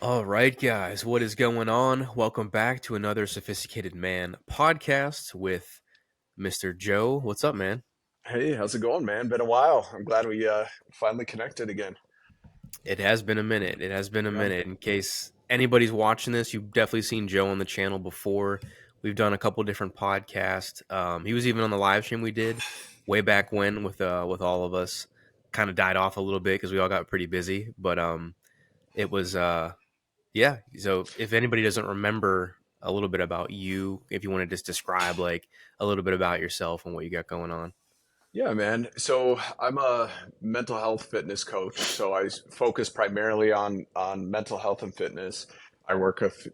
All right, guys, what is going on? Welcome back to another Sophisticated Man podcast with Mr. Joe. What's up, man? Hey, how's it going, man? Been a while. I'm glad we finally connected again. It has been a minute. It has been a Yeah. minute. In case anybody's watching this, you've definitely seen Joe on the channel before. We've done a couple different podcasts. He was even on the live stream we did way back when with all of us. Kind of died off a little bit because we all got pretty busy, but it was yeah. So if anybody doesn't remember a little bit about you, if you want to just describe like a little bit about yourself and what you got going on. Yeah, man. So I'm a mental health fitness coach. So focus primarily on mental health and fitness. I work with,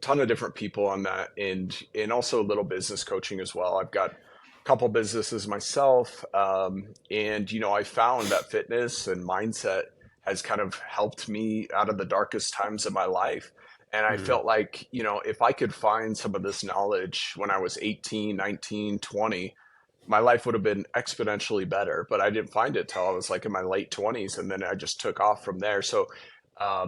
ton of different people on that and also a little business coaching as well. I've got a couple businesses myself. And I found that fitness and mindset has kind of helped me out of the darkest times of my life. And I Mm, felt like, if I could find some of this knowledge when I was 18, 19, 20, my life would have been exponentially better, but I didn't find it till I was like in my late 20s, and then I just took off from there. So, a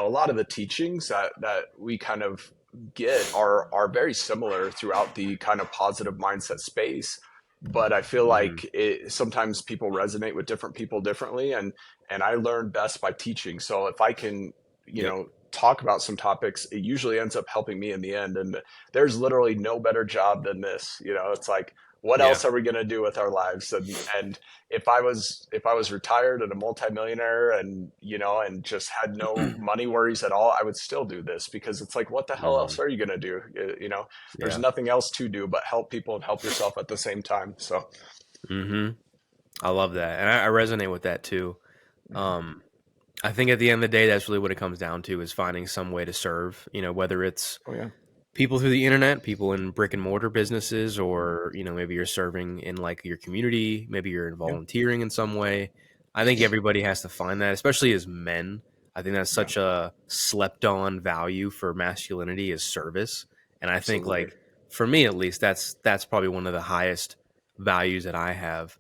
lot of the teachings that we kind of get are very similar throughout the kind of positive mindset space. But I feel mm, like sometimes people resonate with different people differently, and I learn best by teaching. So if I can, yep. talk about some topics, it usually ends up helping me in the end. And there's literally no better job than this. It's like, what Yeah. else are we going to do with our lives? And if I was retired and a multimillionaire and just had no money worries at all, I would still do this, because it's like, what the hell else Mm, are you going to do? There's yeah. nothing else to do but help people and help yourself at the same time. So Hmm. I love that. And I resonate with that too. Um, I think at the end of the day, that's really what it comes down to is finding some way to serve, whether it's oh yeah, people through the internet, people in brick and mortar businesses, or, maybe you're serving in like your community, maybe you're yeah, volunteering in some way. I think everybody has to find that, especially as men. I think that's yeah, such a slept on value for masculinity is service. And I think absolutely. like for me at least, that's probably one of the highest values that I have.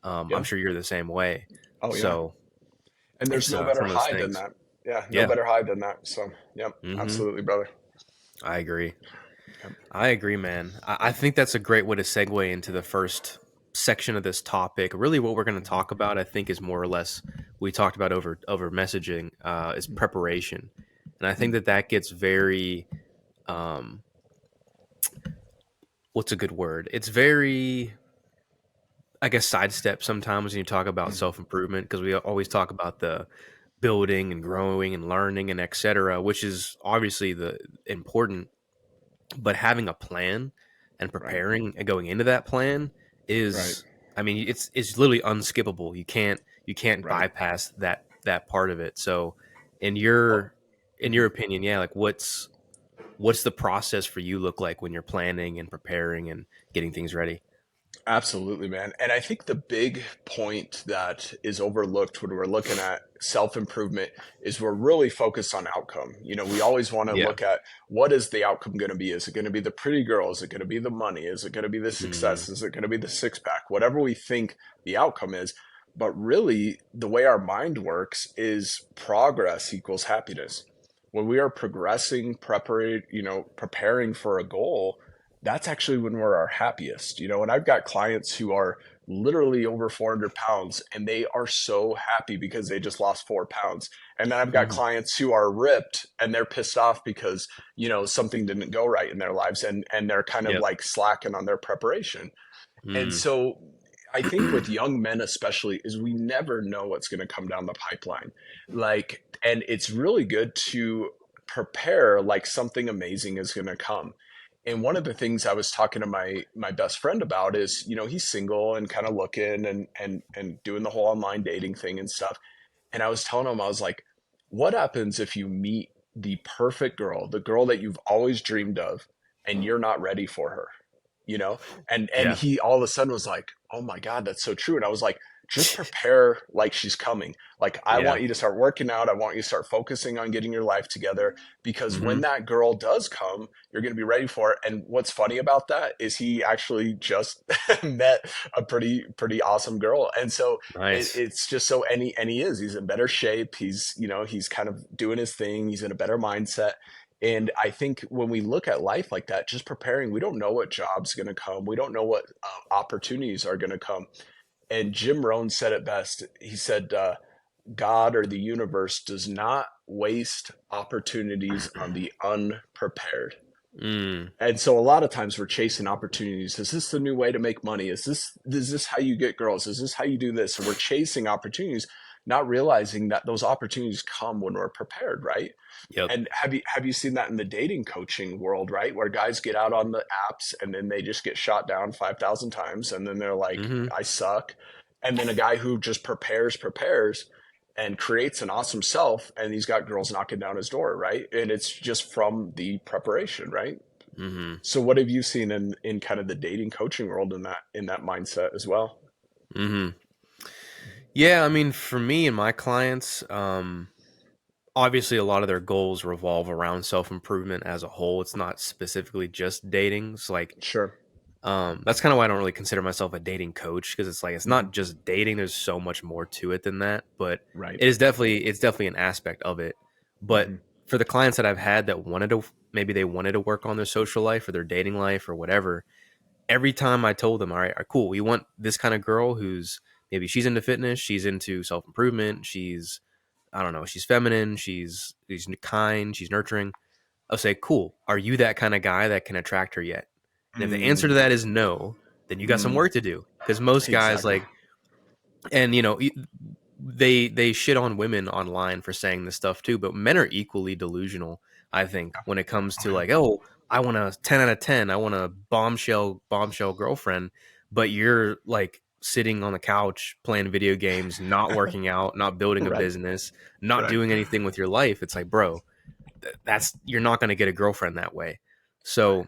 I'm Yeah. sure you're the same way. Oh yeah. So And there's no it's better one of those high than things. that. Yeah, no Yeah. better high than that. So yep, Hmm. absolutely, brother. I agree. Yep. I agree, man. I think that's a great way to segue into the first section of this topic. Really, what we're going to talk about, I think, is more or less we talked about over messaging is preparation, and I think that gets very um, what's a good word? It's very I guess sidestep sometimes when you talk about self improvement because we always talk about the building and growing and learning and etc., which is obviously the important. But having a plan and Right, preparing and going into that plan right, is, I mean, it's literally unskippable. You can't right. bypass that part of it. So in Well, your in your opinion, yeah, like what's the process for you look like when you're planning and preparing and getting things ready? absolutely, man. And I think the big point that is overlooked when we're looking at self improvement is we're really focused on outcome. We always want to Yeah. look at, what is the outcome going to be? Is it going to be the pretty girl? Is it going to be the money? Is it going to be the Mm, success? Is it going to be the six pack? Whatever we think the outcome is. But really, the way our mind works is progress equals happiness. When we are progressing, preparing for a goal, that's actually when we're our happiest. And I've got clients who are literally over 400 pounds and they are so happy because they just lost 4 pounds. And then I've got mm, clients who are ripped and they're pissed off because, something didn't go right in their lives, and they're kind of yep. like slacking on their preparation. And Mm, so I think with young men especially is we never know what's going to come down the pipeline. And it's really good to prepare like something amazing is going to come. And one of the things I was talking to my best friend about is, he's single and kind of looking and doing the whole online dating thing and stuff. And I was telling him, I was like, what happens if you meet the perfect girl, the girl that you've always dreamed of, and you're not ready for her? you know and yeah. he all of a sudden was like, oh my god, that's so true. And I was like, just prepare like she's coming. Like, I Yeah. want you to start working out. I want you to start focusing on getting your life together, because when Mhm. that girl does come, you're going to be ready for it. And what's funny about that is he actually just met a pretty awesome girl. And so Nice. it's just so, and he's in better shape. He's, he's kind of doing his thing. He's in a better mindset. And I think when we look at life like that, just preparing, we don't know what job's going to come. We don't know what opportunities are going to come. And Jim Rohn said it best. He said, God or the universe does not waste opportunities on the unprepared. Mm. And so a lot of times we're chasing opportunities. Is this the new way to make money? Is this how you get girls? Is this how you do this? And we're chasing opportunities, not realizing that those opportunities come when we're prepared, right? Yep. And have you seen that in the dating coaching world, right? Where guys get out on the apps and then they just get shot down 5,000 times and then they're like, Mhm. I suck. And then a guy who just prepares and creates an awesome self, and he's got girls knocking down his door, right? And it's just from the preparation, right? Mhm. So what have you seen in kind of the dating coaching world in that mindset as well? Mhm. Yeah, I mean, for me and my clients, obviously a lot of their goals revolve around self-improvement as a whole. It's not specifically just dating. It's like Sure. that's kind of why I don't really consider myself a dating coach, because it's like it's Hmm. not just dating. There's so much more to it than that. But Right. it's definitely an aspect of it. But Hmm. for the clients that I've had that wanted to, maybe they wanted to work on their social life or their dating life or whatever, every time I told them, all right, cool, we want this kind of girl who's maybe she's into fitness, she's into self improvement, she's I don't know, she's feminine, she's kind, she's nurturing. I'll say, cool. Are you that kind of guy that can attract her yet? And if the answer to Mm, that is no, then you got some mm, work to do. Because most guys exactly. like, and they shit on women online for saying this stuff too, but men are equally delusional. I think when it comes Oh, to yeah. like, oh, I want a 10 out of 10, I want a bombshell girlfriend, but you're like sitting on the couch playing video games, not working out, not building a Right. business, not Right. doing anything with your life. It's like, bro, that's you're not going to get a girlfriend that way. Right. So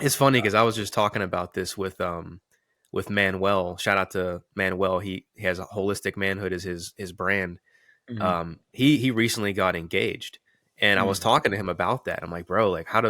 it's funny because I was just talking about this with Manuel. Shout out to Manuel. He has a holistic manhood as his brand. Hmm. He recently got engaged, and I was Mm. talking to him about that. I'm like, bro, like how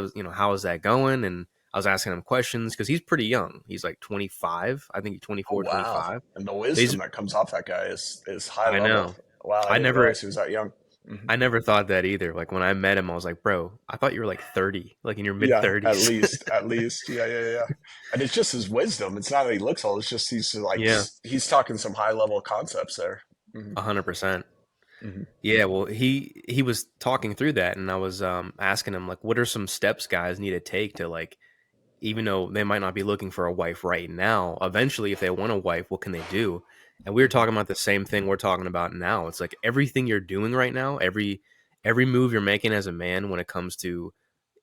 is that going? And I was asking him questions because he's pretty young. He's like 25. I think he's Oh, 24, wow. 25. And the So he's wisdom that comes off that guy is high I level. know. Wow, I I didn't never realize he was that young. Hmm. I never thought that either. Like when I met him, I was like, bro, I thought you were like 30, like in your mid Yeah, at 30s. least, at least. Yeah, yeah, yeah. And it's just his wisdom. It's not that he looks old. It's just he's like Yeah, he's talking some high level concepts there. Hmm. 100%. Hmm. Yeah, well, he was talking through that, and I was asking him like, what are some steps guys need to take to like, even though they might not be looking for a wife right now, eventually, if they want a wife, what can they do? And we were Hmm. talking about the same thing we're talking about now. It's like everything you're doing right now, every move you're making as a man when it comes to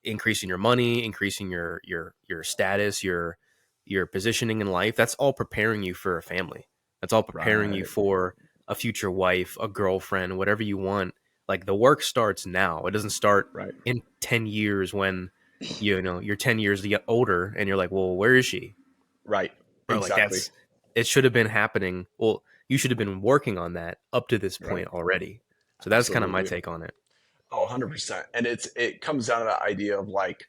increasing your money, increasing your status, your positioning in life, that's all preparing you for a family. That's all preparing you Right. for a future wife, a girlfriend, whatever you want. Like the work starts now. It doesn't start Right. in 10 years when you're 10 years older and you're like, "Well, where is she?" Right. Bro, like Exactly. that's it should have been happening. Well, you should have been working on that up to this Right. point already. So that's kind of my Absolutely. take on it. Oh, 100%. And it comes down to that idea of like,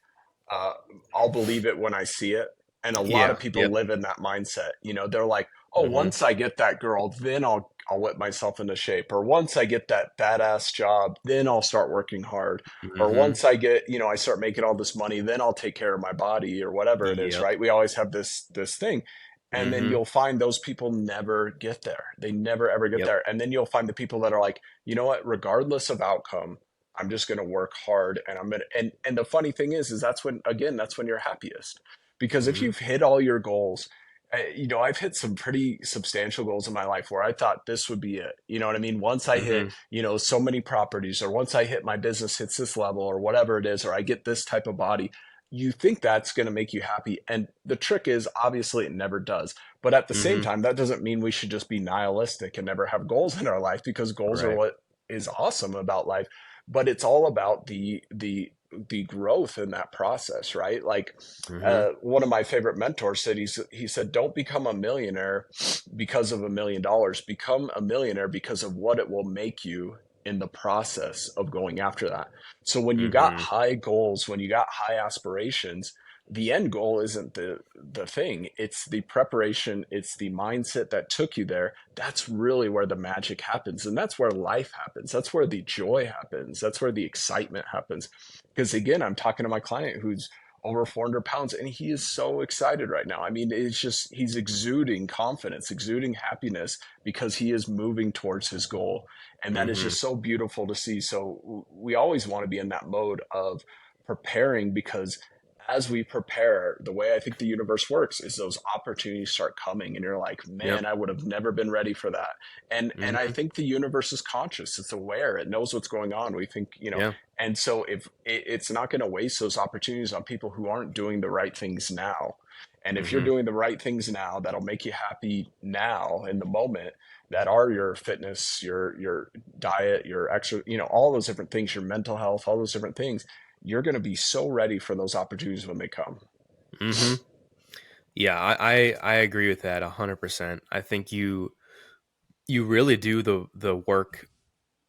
uh, I'll believe it when I see it. And a lot of Yeah. people Yep. live in that mindset. They're like, oh, Mhm. once I get that girl, then I'll whip myself into shape. Or once I get that badass job, then I'll start working hard. Or Mhm. once I start making all this money, then I'll take care of my body or whatever it is, Yep. right? We always have this thing. And then Mhm. you'll find those people never get there. They never ever get Yep. there. And then you'll find the people that are like, you know what, regardless of outcome, I'm just going to work hard, and I'm going to and the funny thing is that's when you're happiest. Because if Mhm. you've hit all your goals, I've hit some pretty substantial goals in my life where I thought this would be it. You know what I mean? Once I hit, Mhm. so many properties, or once I hit my business hits this level or whatever it is, or I get this type of body, you think that's going to make you happy. And the trick is obviously it never does. But at the same Mhm. time, that doesn't mean we should just be nihilistic and never have goals in our life, because goals are Right. what is awesome about life. But it's all about the the growth in that process, right? Like Mm-hmm. one of my favorite mentors said, he said, don't become a millionaire because of $1 million. Become a millionaire because of what it will make you in the process of going after that. So when you got Mm-hmm. high goals, when you got high aspirations, the end goal isn't the thing. It's the preparation, it's the mindset that took you there. That's really where the magic happens, and that's where life happens. That's where the joy happens. That's where the excitement happens. Because again, I'm talking to my client who's over 400 pounds, and he is so excited right now. I mean, it's just he's exuding confidence, exuding happiness, because he is moving towards his goal. And that is Mm-hmm. just so beautiful to see. So we always want to be in that mode of preparing, because as we prepare, the way I think the universe works is those opportunities start coming, and you're like, Yep. man, I would have never been ready for that. And I Mm-hmm. think the universe is conscious, it's aware, it knows what's going on. We think, Yeah. and so if it's not going to waste those opportunities on people who aren't doing the right things now. And if you're Mm-hmm. doing the right things now that'll make you happy now in the moment, that are your fitness, your diet, your extra, all those different things, your mental health, all those different things, you're going to be so ready for those opportunities when they come. Mm-hmm. Yeah, I agree with that 100%. I think you really do the work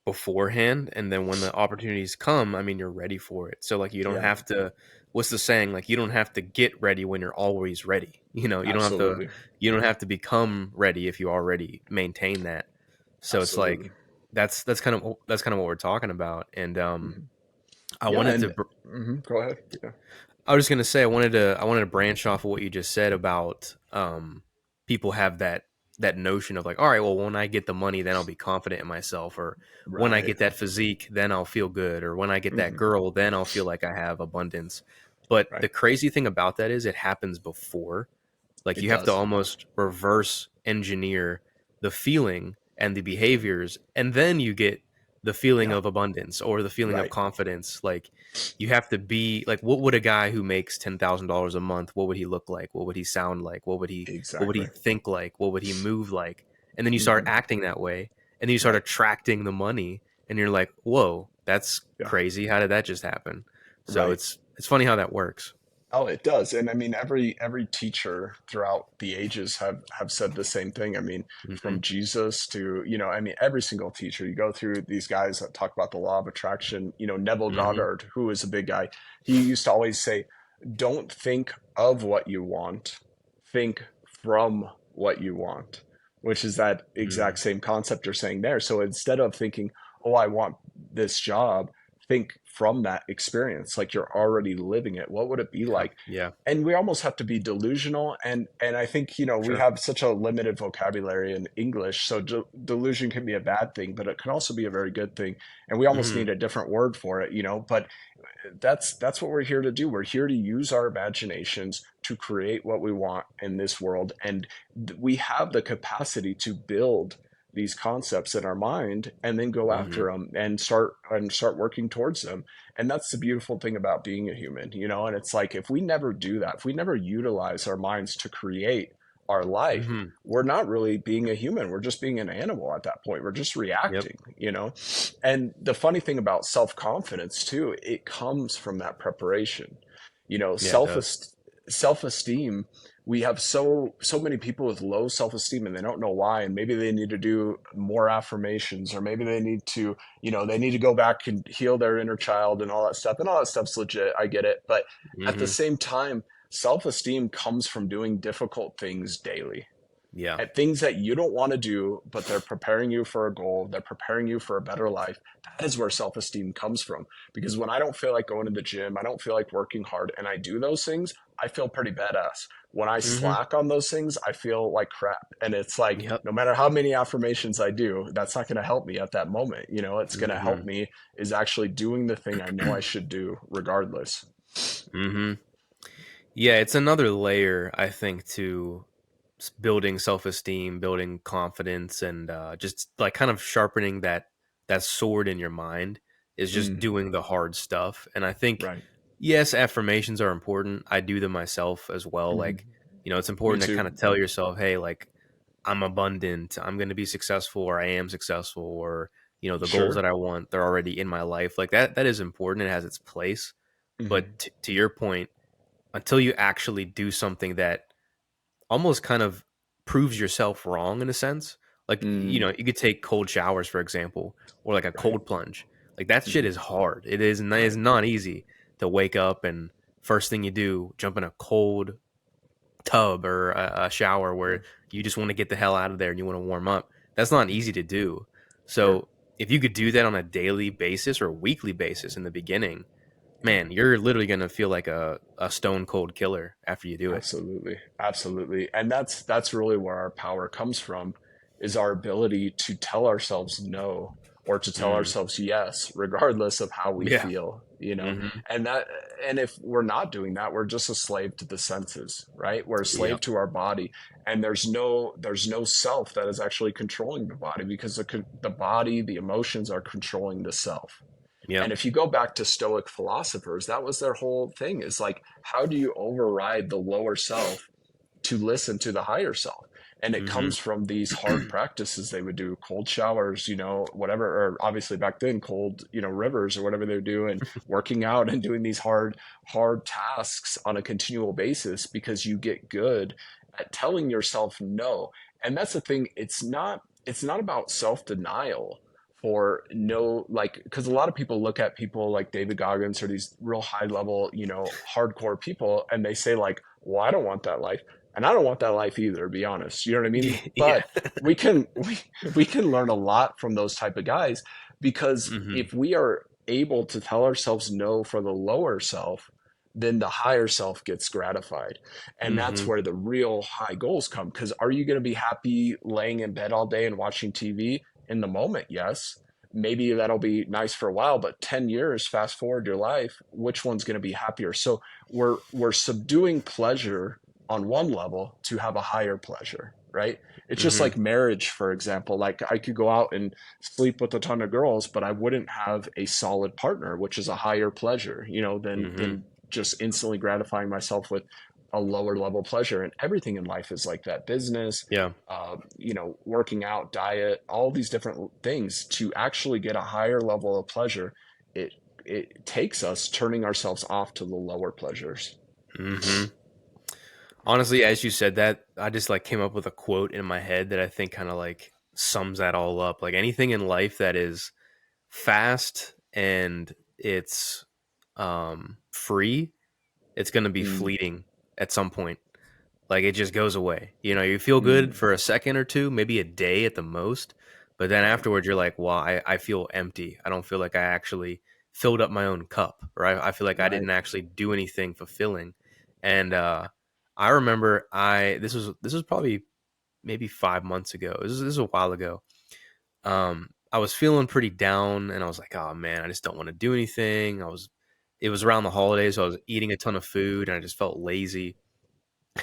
beforehand, and then when the opportunities come, I mean, you're ready for it. So like you don't Yeah, have to, what's the saying, like you don't have to get ready when you're always ready. absolutely. You don't have to become ready if you already maintain that. So it's Absolutely. like that's kind of what we're talking about. And Mhm. I Yeah. wanted And to go ahead. Yeah. I was just gonna say I wanted to branch off of what you just said about people have that notion of like, all right, well, when I get the money, then I'll be confident in myself, or when I Right. get that physique, then I'll feel good, or when I get that Hmm. girl, then I'll feel like I have abundance. But Right. the crazy thing about that is it happens before. Like It you have to does. almost reverse engineer the feeling and the behaviors, and then you get the feeling Yeah. of abundance or the feeling of Right. confidence. Like you have to be like, what would a guy who makes $10,000 a month? What would he look like? What would he sound like? What would he Exactly. think like? What would he move like? And then you start Hmm. acting that way, and then you start Right. attracting the money, and you're like, whoa, that's Yeah. crazy. How did that just happen? So Right. it's funny how that works. Oh, it does. And I mean, every teacher throughout the ages have said the same thing. I mean, Hmm. from Jesus to, I mean, every single teacher, you go through these guys that talk about the law of attraction. Neville Hmm. Goddard, who is a big guy, he used to always say, don't think of what you want, think from what you want, which is that exact same concept you're saying there. So instead of thinking, oh, I want this job, think from that experience, like you're already living it. What would it be Yeah. like? Yeah. And we almost have to be delusional, and I think we Sure. have such a limited vocabulary in English, so delusion can be a bad thing, but it can also be a very good thing, and we almost Hmm. need a different word for it, but that's what we're here to do. We're here to use our imaginations to create what we want in this world, and we have the capacity to build these concepts in our mind and then go Hmm. after them and start working towards them. And that's the beautiful thing about being a human, and it's like, if we never do that, if we never utilize our minds to create our life, Hmm. we're not really being a human, we're just being an animal at that point, we're just Yep. reacting. And the funny thing about self-confidence too, it comes from that preparation. You know, Yeah, it self does. self-esteem, we have so many people with low self-esteem, and they don't know why, and maybe they need to do more affirmations, or maybe they need to, they need to go back and heal their inner child and all that stuff. And all that stuff's legit, I get it. But at the Hmm. same time, self-esteem comes from doing difficult things daily, Yeah. at things that you don't want to do, but they're preparing you for a goal, they're preparing you for a better life. That is where self esteem comes from. Because when I don't feel like going to the gym, I don't feel like working hard, and I do those things, I feel pretty badass. When I Hmm. slack on those things, I feel like crap. And it's like, Yep. no matter how many affirmations I do, that's not going to help me at that moment. It's going to help Hmm. me is actually doing the thing I know I should do regardless. Hmm. Yeah, it's another layer, I think, to building self-esteem, building confidence, and just like kind of sharpening that sword in your mind is just Mm, doing the hard stuff. And I think, right. yes, affirmations are important. I do them myself as well. Hmm. Like, it's Me important to too. kind of tell yourself, hey, like I'm abundant, I'm going to be successful, or I am successful, or the goals Sure. that I want, they're already in my life. Like that is important. It has its place. Hmm. But to your point, until you actually do something that almost kind of proves yourself wrong in a sense. Like, Mm, you could take cold showers, for example, or like a right. cold plunge. Like that shit Hmm. is hard. It's Right. not easy to wake up and first thing you do, jump in a cold tub or a shower Yeah. where you just want to get the hell out of there and you want to warm up. That's not easy to do. Sure. So if you could do that on a daily basis or a weekly basis in the beginning, man, you're literally gonna feel like a stone cold killer after you do it. Absolutely. Absolutely. And that's really where our power comes from, is our ability to tell ourselves no or to tell Mm. ourselves yes, regardless of how we Yeah. feel, you know. Hmm. And that and if we're not doing that, we're just a slave to the senses, right? We're a slave Yep. to our body, and there's no self that is actually controlling the body, because the body, the emotions are controlling the self. And Yep. if you go back to Stoic philosophers, that was their whole thing, is like, how do you override the lower self to listen to the higher self? And it Hmm. comes from these hard practices they would do, cold showers, whatever, or obviously back then, cold, rivers or whatever they were doing, working out and doing these hard tasks on a continual basis, because you get good at telling yourself no. And that's the thing. It's not about self-denial for no, like, because a lot of people look at people like David Goggins or these real high level, hardcore people, and they say like, well, I don't want that life. And I don't want that life either, to be honest. You know what I mean? Yeah. But we can learn a lot from those type of guys, because Hmm. if we are able to tell ourselves no for the lower self, then the higher self gets gratified. And that's Hmm. where the real high goals come. Because are you going to be happy laying in bed all day and watching TV? In the moment, yes. Maybe that'll be nice for a while, but 10 years, fast forward your life, which one's going to be happier? So we're subduing pleasure on one level to have a higher pleasure, right? It's just Hmm. like marriage, for example. Like, I could go out and sleep with a ton of girls, but I wouldn't have a solid partner, which is a higher pleasure, than Hmm. just instantly gratifying myself with a lower level pleasure. And everything in life is like that. Business, Yeah. working out, diet, all these different things, to actually get a higher level of pleasure. It it takes us turning ourselves off to the lower pleasures. Hmm. Honestly, as you said that, I just like came up with a quote in my head that I think kind of like sums that all up. Like anything in life that is fast and it's free, it's going to be Mm, fleeting at some point. Like it just goes away. You feel good mm, for a second or two, maybe a day at the most, but then right, afterwards you're like, well, I feel empty. I don't feel like I actually filled up my own cup, or I feel like I right. didn't actually do anything fulfilling. And I remember this was probably maybe 5 months ago. This is a while ago. I was feeling pretty down, and I was like, oh man, I just don't want to do anything. It was around the holidays, so I was eating a ton of food, and I just felt lazy.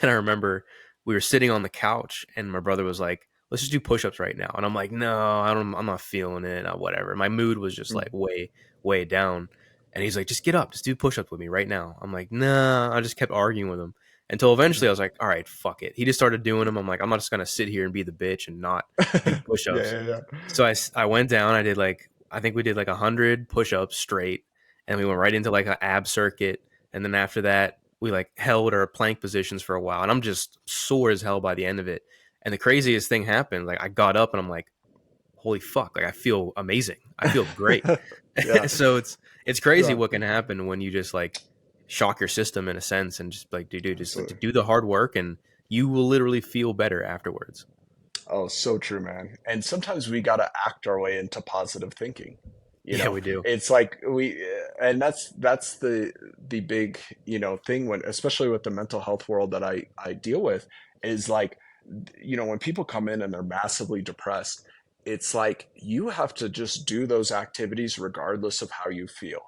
And I remember we were sitting on the couch, and my brother was like, "Let's just do push-ups right now." And I'm like, "No, I don't. I'm not feeling it. Whatever." My mood was just like Mm. way, way down. And he's like, "Just get up. Just do push-ups with me right now." I'm like, "Nah." I just kept arguing with him until eventually I was like, "All right, fuck it." He just started doing them. I'm like, "I'm not just gonna sit here and be the bitch and not do Yeah, push-ups." yeah, yeah. So I went down. I think we did like 100 push-ups straight, and we went right into like an ab circuit. And then after that, we like held our plank positions for a while, and I'm just sore as hell by the end of it. And the craziest thing happened. Like I got up and I'm like, holy fuck! Like I feel amazing. I feel great. Yeah, So it's crazy yeah, what can happen when you just like shock your system in a sense and just like dude, just like absolutely. do the hard work and you will literally feel better afterwards. Oh, so true, man. And sometimes we got to act our way into positive thinking. You Yeah, know, we do. it's like and that's the big, thing, when, especially with the mental health world that I deal with, is like, when people come in and they're massively depressed, it's like you have to just do those activities regardless of how you feel.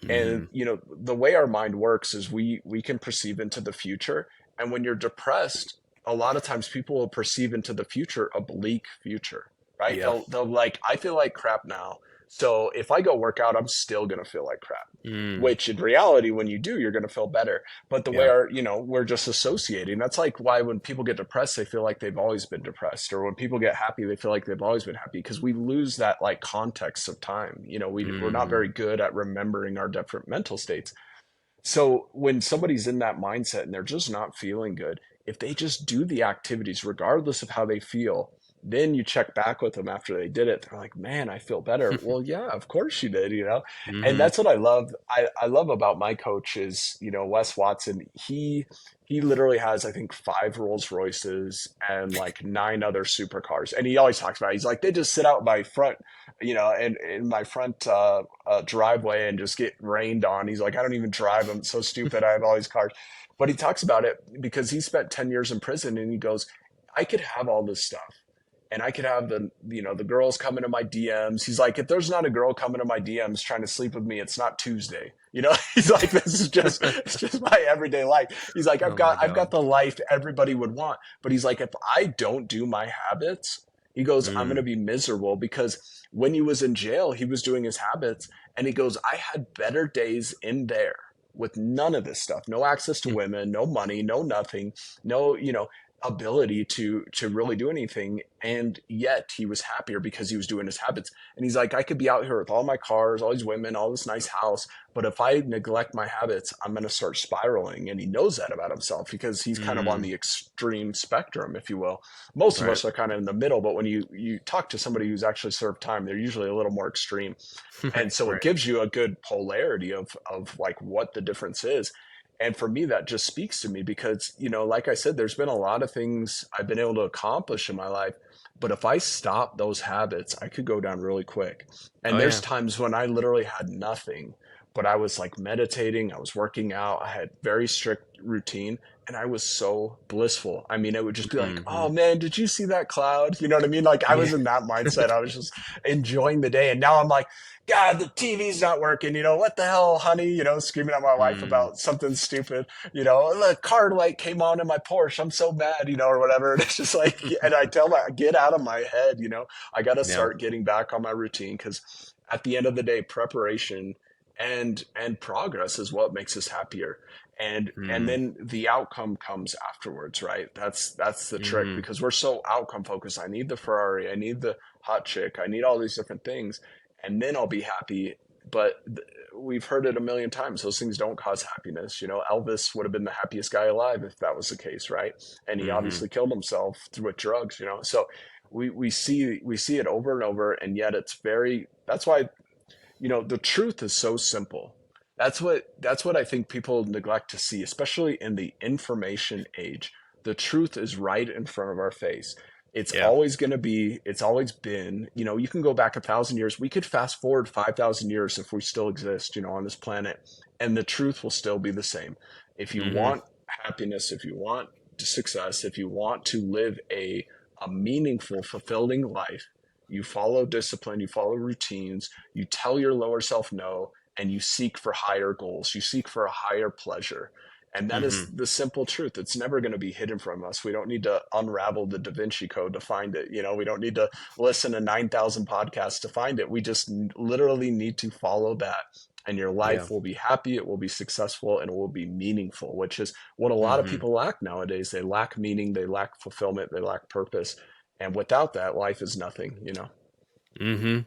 And Hmm. the way our mind works is we can perceive into the future. And when you're depressed, a lot of times people will perceive into the future a bleak future, right? Yeah. They'll like, I feel like crap now, so if I go work out, I'm still gonna feel like crap. Mm. Which in reality, when you do, you're gonna feel better. But the way Yeah. we're just associating. That's like why when people get depressed, they feel like they've always been depressed, or when people get happy, they feel like they've always been happy, because we lose that like context of time. We're not Hmm. very good at remembering our different mental states. So when somebody's in that mindset and they're just not feeling good, if they just do the activities regardless of how they feel, then you check back with them after they did it. They're like, man, I feel better. Well, yeah, of course you did, you know? And Hmm. that's what I love. I love about my coach is, you know, Wes Watson. He literally has, I think, five Rolls Royces and like nine other supercars. And he always talks about it. He's like, they just sit out my front, you know, and in my front driveway and just get rained on. He's like, I don't even drive. I'm so stupid. I have all these cars. But he talks about it because he spent 10 years in prison and he goes, I could have all this stuff and I could have the, you know, the girls coming to my DMs. He's like, if there's not a girl coming to my DMs trying to sleep with me, it's not Tuesday. You know, he's like, this is just, it's just my everyday life. He's like, Oh my I've got God. the life everybody would want. But he's like, if I don't do my habits, he goes, I'm going to Mm. be miserable because when he was in jail, he was doing his habits. And he goes, I had better days in there with none of this stuff, no access to women, no money, no nothing, no, you know, ability to really do anything, and yet he was happier because he was doing his habits. And he's like, I could be out here with all my cars, all these women, all this nice house, but if I neglect my habits, I'm going to start spiraling. And he knows that about himself because he's kind of on Mm. the extreme spectrum, if you will. Most of Right. us are kind of in the middle, but when you talk to somebody who's actually served time, they're usually a little more extreme. And Right. so it Right. gives you a good polarity of like what the difference is. And for me, that just speaks to me because, you know, like I said, there's been a lot of things I've been able to accomplish in my life, but if I stop those habits, I could go down really quick. Oh And there's yeah. times when I literally had nothing, but I was like meditating, I was working out, I had very strict routine, and I was so blissful. I mean, it would just be like, Hmm. oh man, did you see that cloud? You know what I mean? Like I Yeah. was in that mindset. I was just enjoying the day. And now I'm like, God, the TV's not working. You know, what the hell, honey? You know, screaming at my wife Mm. about something stupid. You know, the car light came on in my Porsche. I'm so mad, you know, or whatever. And it's just like, and I tell my, get out of my head, you know, I got to Yeah. start getting back on my routine because at the end of the day, preparation and progress is what makes us happier. And Mm. then the outcome comes afterwards, right? That's the trick Hmm. because we're so outcome focused. I need the Ferrari, I need the hot chick, I need all these different things, and then I'll be happy. But we've heard it a million times. Those things don't cause happiness. You know, Elvis would have been the happiest guy alive if that was the case, right? And he Hmm. obviously killed himself with drugs. You know, so we see it over and over, and yet it's very. That's why, you know, the truth is so simple. That's what I think people neglect to see, especially in the information age. The truth is right in front of our face. It's Yeah. always going to be, it's always been, you know, you can go back 1,000 years. We could fast forward 5,000 years if we still exist, you know, on this planet, and the truth will still be the same. If you Hmm. want happiness, if you want success, if you want to live a meaningful, fulfilling life, you follow discipline, you follow routines, you tell your lower self no, and you seek for higher goals. You seek for a higher pleasure. And that is Hmm. the simple truth. It's never going to be hidden from us. We don't need to unravel the Da Vinci Code to find it. You know, we don't need to listen to 9,000 podcasts to find it. We just literally need to follow that. And your Yeah. life will be happy, it will be successful, and it will be meaningful, which is what a lot of Hmm. people lack nowadays. They lack meaning, they lack fulfillment, they lack purpose. And without that, life is nothing, you know? Hmm.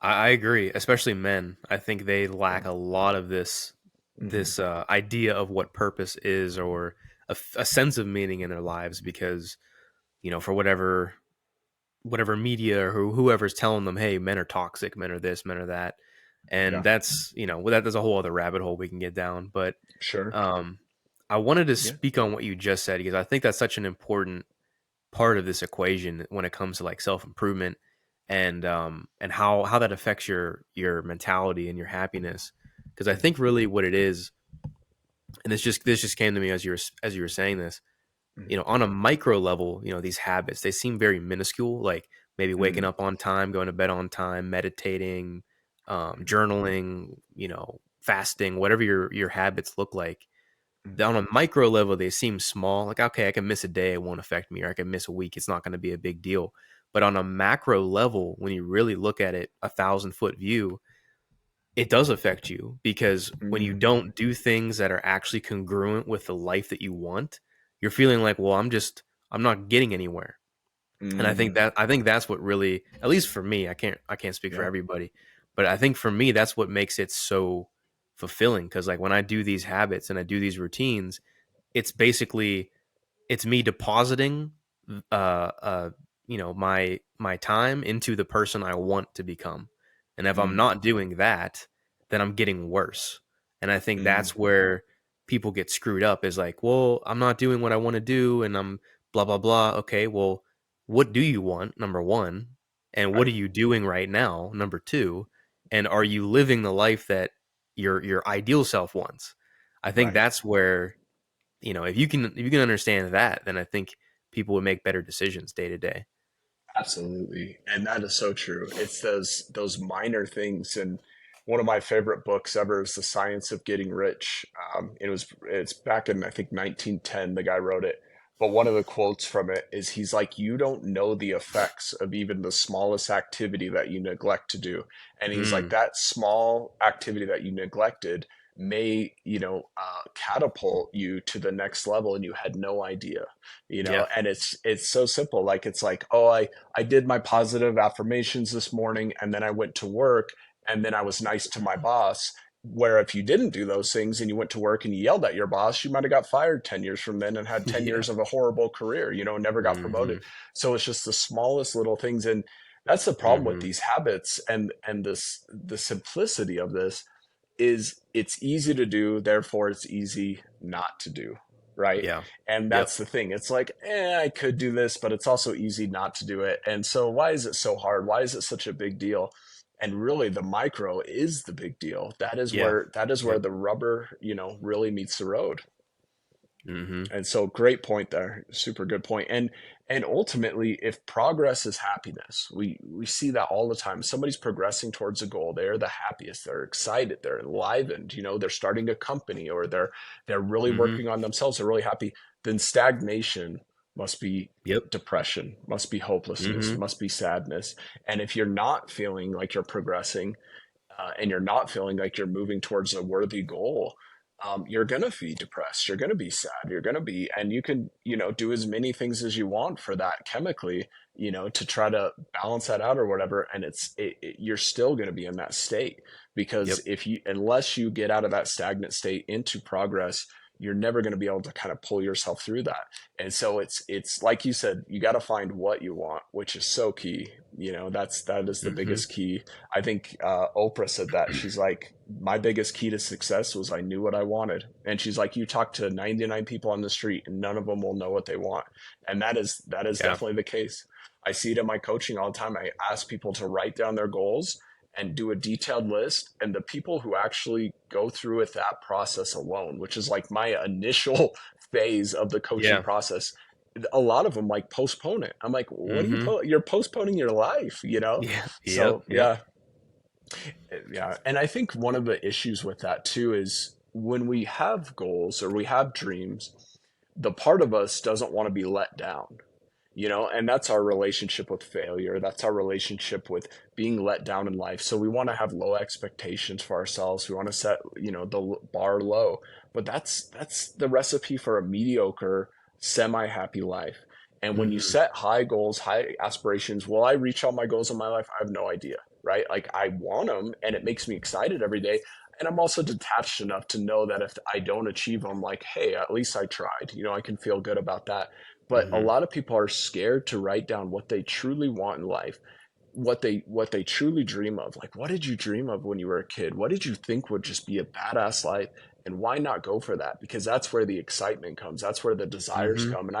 I agree, especially men. I think they lack Yeah. a lot of this Hmm. idea of what purpose is, or a sense of meaning in their lives, because for whatever media or whoever's telling them, hey, men are toxic, men are this, men are that, and Yeah. that's there's a whole other rabbit hole we can get down. But Sure. um, I wanted to Yeah. speak on what you just said, because I think that's such an important part of this equation when it comes to like self improvement, and how that affects your mentality and your happiness. Because I think really what it is, and this just came to me as you were saying this, Hmm. on a micro level, these habits, they seem very minuscule, like maybe waking Hmm. up on time, going to bed on time, meditating, journaling, fasting, whatever your habits look like. On a micro level, they seem small. Like, okay, I can miss a day, it won't affect me, or I can miss a week, it's not going to be a big deal. But on a macro level, when you really look at it, 1,000 foot view, it does affect you, because when you Hmm. don't do things that are actually congruent with the life that you want, you're feeling like, well, I'm not getting anywhere. And Hmm. I think that's what really, at least for me, I can't speak for Yeah. everybody, but I think for me, that's what makes it so. fulfilling, because like when I do these habits and I do these routines, it's basically it's me depositing uh uh my time into the person I want to become. And if I'm Mm, not doing that, then I'm getting worse. And I think mm, that's where people get screwed up, is like, well, I'm not doing what I want to do and I'm blah blah blah. Okay, well, what do you want? Number 1. And what right, are you doing right now? Number 2. And are you living the life that your ideal self wants? I think right. that's where, if you can understand that, then I think people would make better decisions day to day. Absolutely. And that is so true. It's those minor things. And one of my favorite books ever is The Science of Getting Rich. It's back in I think 1910 the guy wrote it. But one of the quotes from it is he's like, you don't know the effects of even the smallest activity that you neglect to do. And he's like, Mm, that small activity that you neglected may, catapult you to the next level and you had no idea, yeah. and it's so simple. Like, it's like, oh, I did my positive affirmations this morning and then I went to work and then I was nice to my boss. Where if you didn't do those things and you went to work and you yelled at your boss, you might have got fired 10 years from then and had 10 Yeah. years of a horrible career, never got promoted. Hmm. So it's just the smallest little things. And that's the problem with Hmm. these habits and the simplicity of this is it's easy to do, therefore it's easy not to do, right? Yeah. And Yep. that's the thing. It's like, I could do this, but it's also easy not to do it. And so why is it so hard? Why is it such a big deal? And really the micro is the big deal. Yeah. That is where Yep. the rubber, really meets the road. Hmm. And so great point there. Super good point. And ultimately, if progress is happiness, we see that all the time. Somebody's progressing towards a goal, they're the happiest, they're excited, they're enlivened, they're starting a company or they're really Hmm. working on themselves, they're really happy. Then stagnation must be Yep. depression, must be hopelessness, Hmm. must be sadness. And if you're not feeling like you're progressing, and you're not feeling like you're moving towards a worthy goal, you're going to be depressed. You're going to be sad. You're going to be, and you can, do as many things as you want for that chemically, to try to balance that out or whatever. And you're still going to be in that state because Yep. unless you get out of that stagnant state into progress, you're never going to be able to kind of pull yourself through that. And so it's like you said, you got to find what you want, which is so key. That is the Hmm. biggest key. I think Oprah said that. She's like, my biggest key to success was I knew what I wanted. And she's like, you talk to 99 people on the street and none of them will know what they want. And that is Yeah. definitely the case. I see it in my coaching all the time. I ask people to write down their goals and do a detailed list. And the people who actually go through with that process alone, which is like my initial phase of the coaching Yeah. process, a lot of them like postpone it. I'm like, what are you Hmm. you're postponing your life? Yeah. Yep. So Yep. yeah. And I think one of the issues with that too is when we have goals or we have dreams, the part of us doesn't want to be let down, and that's our relationship with failure. That's our relationship with being let down in life. So we want to have low expectations for ourselves. We want to set, the bar low, but that's the recipe for a mediocre, semi-happy life. And when you Hmm. set high goals, high aspirations, will I reach all my goals in my life? I have no idea, right? Like, I want them and it makes me excited every day. And I'm also detached enough to know that if I don't achieve them, like, hey, at least I tried. I can feel good about that. But a Hmm. lot of people are scared to write down what they truly want in life, what they truly dream of. Like, what did you dream of when you were a kid? What did you think would just be a badass life? And why not go for that? Because that's where the excitement comes. That's where the desires Hmm. come. And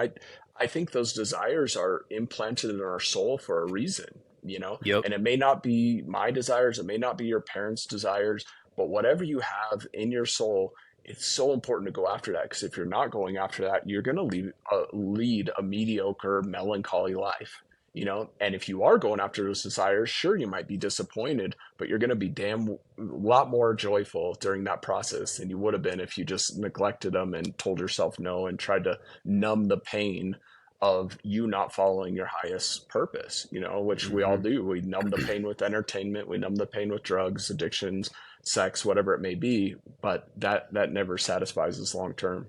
I think those desires are implanted in our soul for a reason. Yep. And it may not be my desires, it may not be your parents' desires, but whatever you have in your soul, it's so important to go after that. Because if you're not going after that, you're going to lead a mediocre, melancholy life. And if you are going after those desires, sure, you might be disappointed, but you're going to be damn lot more joyful during that process than you would have been if you just neglected them and told yourself no and tried to numb the pain of you not following your highest purpose, which we all Hmm. do. We numb the pain with entertainment, we numb the pain with drugs, addictions, sex, whatever it may be, but that never satisfies us long term.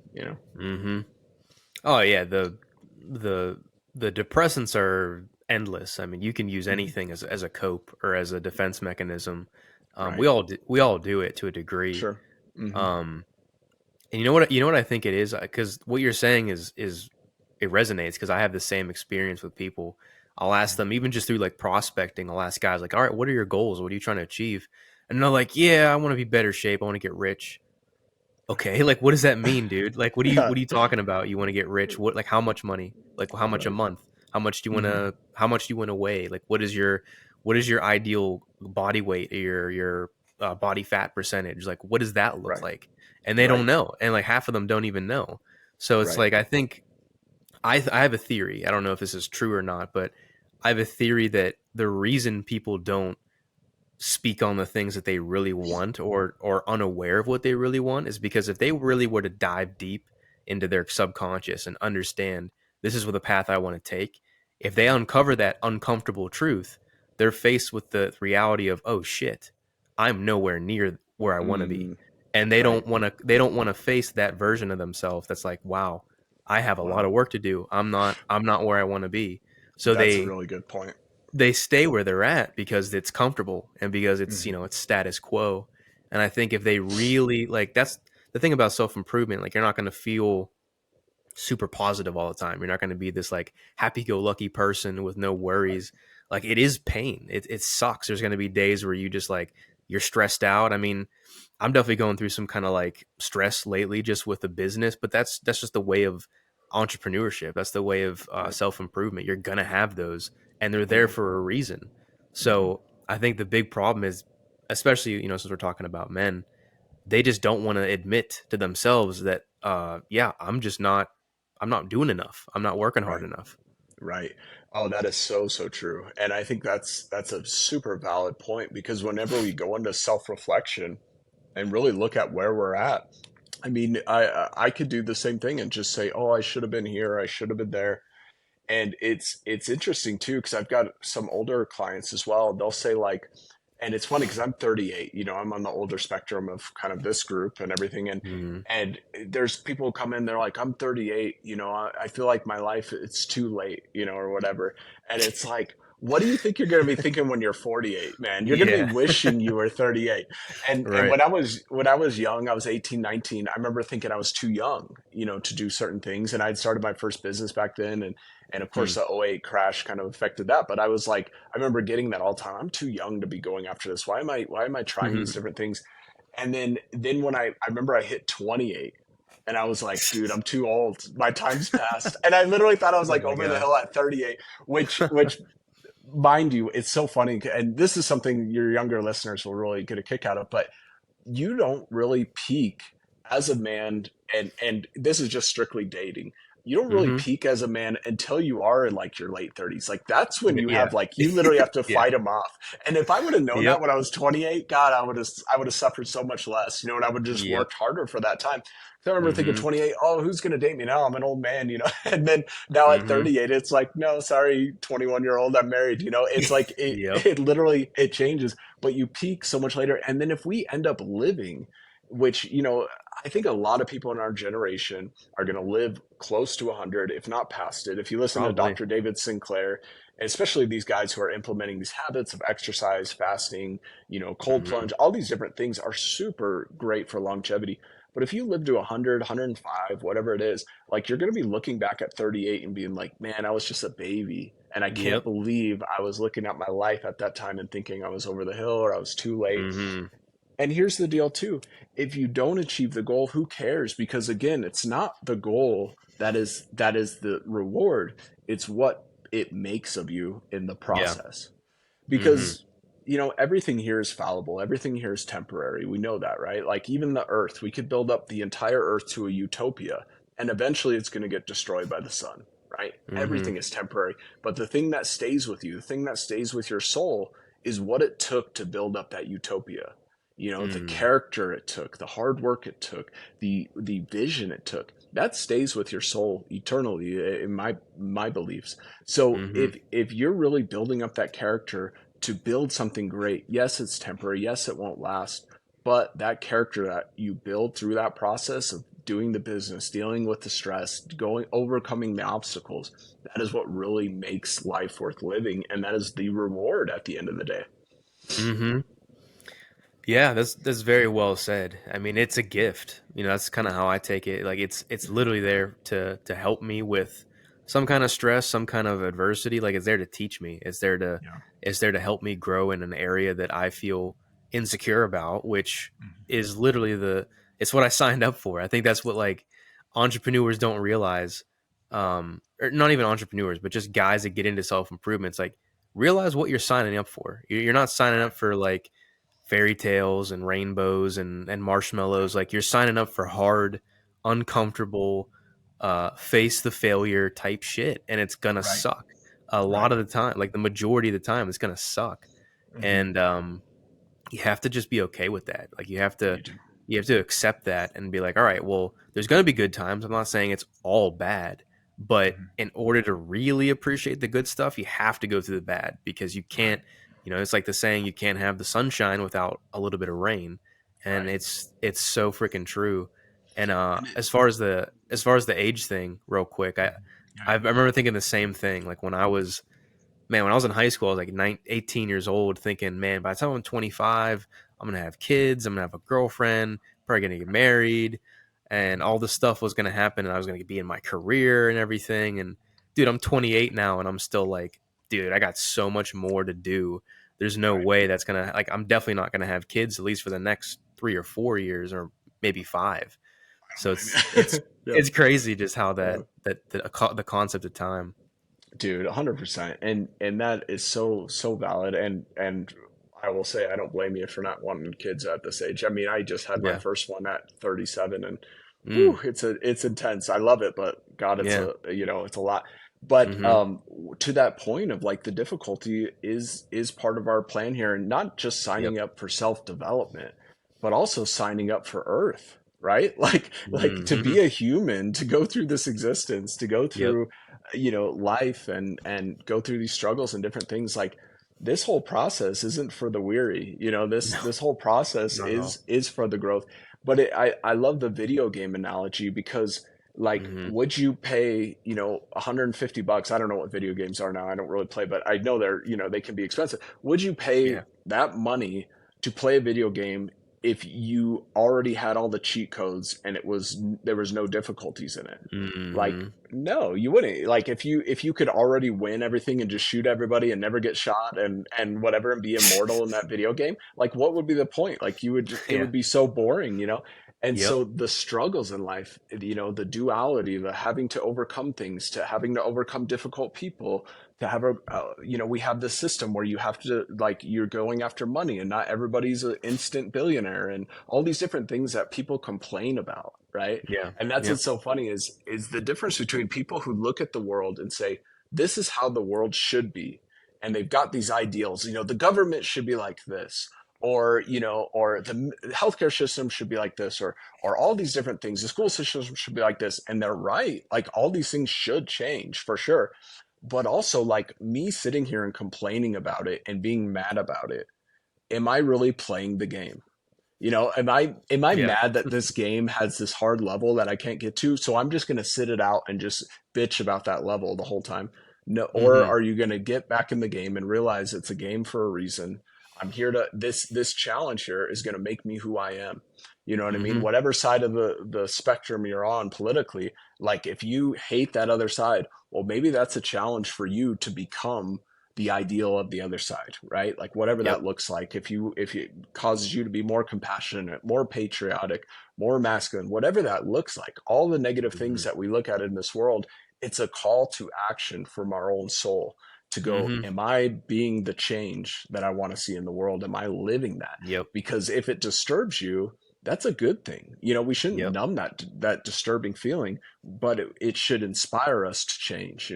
Hmm. Oh yeah. The the depressants are endless. I mean, you can use Mhm. anything as a cope or as a defense mechanism. Right. We all do it to a degree. Sure. Hmm. Um, and you know what I think it is, because what you're saying is it resonates because I have the same experience with people. I'll ask them even just through like prospecting. I'll ask guys like, "All right, what are your goals? What are you trying to achieve?" And they're like, "Yeah, I want to be better shape. I want to get rich." Okay, like what does that mean, dude? Like Yeah. what are you talking about? You want to get rich? What, like how much money? Like how much a Right. month? Hmm. How much do you want to weigh? Like what is your ideal body weight or your body fat percentage? Like what does that look Right. like? And they don't Right. know. And like half of them don't even know. So it's Right. like I think I have a theory. I don't know if this is true or not, but I have a theory that the reason people don't speak on the things that they really want or unaware of what they really want is because if they really were to dive deep into their subconscious and understand this is what the path I want to take, if they uncover that uncomfortable truth, they're faced with the reality of, oh shit, I'm nowhere near where I want to be. Mm, And right. they don't want to face that version of themselves that's like, wow, I have a lot Wow. of work to do. I'm not where I want to be. So That's a really good point. they stay where they're at because it's comfortable and because it's, Hmm. it's status quo. And I think if they really like, that's the thing about self-improvement, like you're not going to feel super positive all the time. You're not going to be this like happy-go-lucky person with no Right. worries. Like it is pain. It sucks. There's going to be days where you just like you're stressed out. I mean, I'm definitely going through some kind of like stress lately just with the business, but that's just the way of entrepreneurship. That's the way of Right. self-improvement. You're going to have those and they're there Hmm. for a reason. Hmm. So I think the big problem is, especially, since we're talking about men, they just don't want to admit to themselves that yeah, I'm not doing enough, I'm not working hard Right. enough. Right. Oh, that is so, so true. And I think that's a super valid point because whenever we go into self-reflection and really look at where we're at, I mean, I could do the same thing and just say, "Oh, I should have been here. I should have been there." And it's interesting too because I've got some older clients as well. They'll say like, and it's funny because I'm 38. I'm on the older spectrum of kind of this group and everything. And Mm, and there's people who come in, they're like, I'm 38. I feel like my life it's too late, or whatever. And it's like, what do you think you're going to be thinking when you're 48, man? You're going to be yeah. wishing you were 38. And Right. when I was young, I was 18, 19. I remember thinking I was too young, to do certain things. And I'd started my first business back then, and of course Hmm. the '08 crash kind of affected that. But I was like, I remember getting that all the time. I'm too young to be going after this. Why am I trying these different things? And then when I remember I hit 28 and I was like, dude, I'm too old. My time's passed. And I literally thought I was Oh like my over the god. hill at 38, which mind you, it's so funny. And this is something your younger listeners will really get a kick out of, but you don't really peak as a man, and this is just strictly dating. You don't really Hmm. peak as a man until you are in like your late 30s. Like that's when you Yeah. have like you literally have to Yeah. fight them off. And if I would have known that Yep. when I was 28, God, I would have suffered so much less, and I would have just Yep. worked harder for that time. So I remember thinking Hmm. 28, oh, who's going to date me now? I'm an old man, And then now at Hmm. 38, it's like, no, sorry, 21-year-old, I'm married. It's like it Yep. it literally it changes, but you peak so much later. And then if we end up living, which I think a lot of people in our generation are going to live close to 100, if not past it. If you listen to Probably. Dr. David Sinclair, and especially these guys who are implementing these habits of exercise, fasting, cold Hmm. plunge, all these different things are super great for longevity. But if you live to 100, 105, whatever it is, like you're going to be looking back at 38 and being like, man, I was just a baby. And I can't Yep. believe I was looking at my life at that time and thinking I was over the hill or I was too late. Hmm. And here's the deal too. If you don't achieve the goal, who cares? Because again, it's not the goal that is the reward. It's what it makes of you in the Yeah. process. Hmm. Because everything here is fallible. Everything here is temporary. We know that, right? Like even the earth, we could build up the entire earth to a utopia and eventually it's going to get destroyed by the sun, right? Hmm. Everything is temporary. But the thing that stays with you, the thing that stays with your soul is what it took to build up that utopia. The Mm. character it took, the hard work it took, the vision it took. That stays with your soul eternally in my beliefs. So Hmm. if you're really building up that character to build something great, yes, it's temporary, yes, it won't last, but that character that you build through that process of doing the business, dealing with the stress, going overcoming the obstacles, that is what really makes life worth living, and that is the reward at the end of the day. Hmm. Yeah, that's very well said. I mean, it's a gift. You know, that's kind of how I take it. Like it's literally there to help me with some kind of stress, some kind of adversity. Like it's there to teach me. Yeah. It's there to help me grow in an area that I feel insecure about, which Mhm. is literally the it's what I signed up for. I think that's what like entrepreneurs don't realize. Or not even entrepreneurs, but just guys that get into self-improvement. It's like realize what you're signing up for. You're not signing up Right. for like fairy tales and rainbows and marshmallows. Like you're signing up for hard, uncomfortable, face the failure type shit, and it's gonna Right. suck a lot Right. of the time. Like the majority of the time, it's gonna suck, Hmm. and you have to just be okay with that. Like You do. you have to accept that and be like, all right, well, there's going to be good times. I'm not saying it's all bad, but Hmm. in order to really appreciate the good stuff, you have to go through the bad because you Right. can't, it's like the saying, you can't have the sunshine without a little bit of rain. And Right. it's so freaking true. And And it, as far as the age thing, real quick, mhm. Yeah. I Yeah. remember thinking the same thing. Like when I was in high school, I was like 18 years old, thinking, man, by the time I'm 25, I'm going to have kids, I'm going to have a girlfriend, probably going to get married, and all this stuff was going to happen, and I was going to be in my career and everything. And dude, I'm 28 now, and I'm still like, dude, I got so much more to do. There's no Right. way that's going to, like, I'm definitely not going to have kids, at least for the next 3 or 4 years, or maybe 5. I So don't blame you. Yeah. it's crazy just how Yeah. the concept of time. Dude, 100%. And that is so valid. And I will say I don't blame you for not wanting kids at this age. I mean, I just had my Yeah. first one at 37, and Mm, whew, it's intense. I love it, but God, it's yeah. it's a lot. But Hmm. to that point of like the difficulty is part of our plan here, and not just Yep. signing up for self-development, but also signing up for Earth, right? Like to Hmm. be a human, to go through this existence, to go Yep. through life and go through these struggles and different things. Like this whole process isn't for the weary. This No, this whole process not at all. is for the growth. But I love the video game analogy because like Hmm. would you pay 150 bucks? I don't know what video games are now. I don't really play, but I know they can be expensive. Would you pay Yeah. that money to play a video game if you already had all the cheat codes and there was no difficulties in it? Like, Hmm. no, you wouldn't. Like if you could already win everything and just shoot everybody and never get shot and whatever and be immortal in that video game, like what would be the point? Like it Yeah. would be so boring. And Yep. so the struggles in life, the duality, the having to overcome things, to having to overcome difficult people, to have we have this system where you have to, like, you're going after money and not everybody's an instant billionaire and all these different things that people complain about, right? Yeah. And that's Yep. what's so funny is the difference between people who look at the world and say, this is how the world should be. And they've got these ideals, the government should be like this, or the healthcare system should be like this, or all these different things. The school system should be like this. And they're right. Like all these things should change for sure. But also like me sitting here and complaining about it and being mad about it. Am I really playing the game? Am I Yeah. mad that this game has this hard level that I can't get to? So I'm just going to sit it out and just bitch about that level the whole time. No, or Hmm. are you going to get back in the game and realize it's a game for a reason? I'm here to this challenge here is going to make me who I am. You know what I mean? Hmm. Whatever side of the spectrum you're on politically, like if you hate that other side, well, maybe that's a challenge for you to become the ideal of the other side, right? Like whatever Yep. that looks like. If it causes you to be more compassionate, more patriotic, more masculine, whatever that looks like, all the negative things Hmm. that we look at in this world, it's a call to action from our own soul to go, Hmm. am I being the change that I want to see in the world? Am I living that? Yep. Because if it disturbs you, that's a good thing. We shouldn't Yep. numb that disturbing feeling, but it should inspire us to change.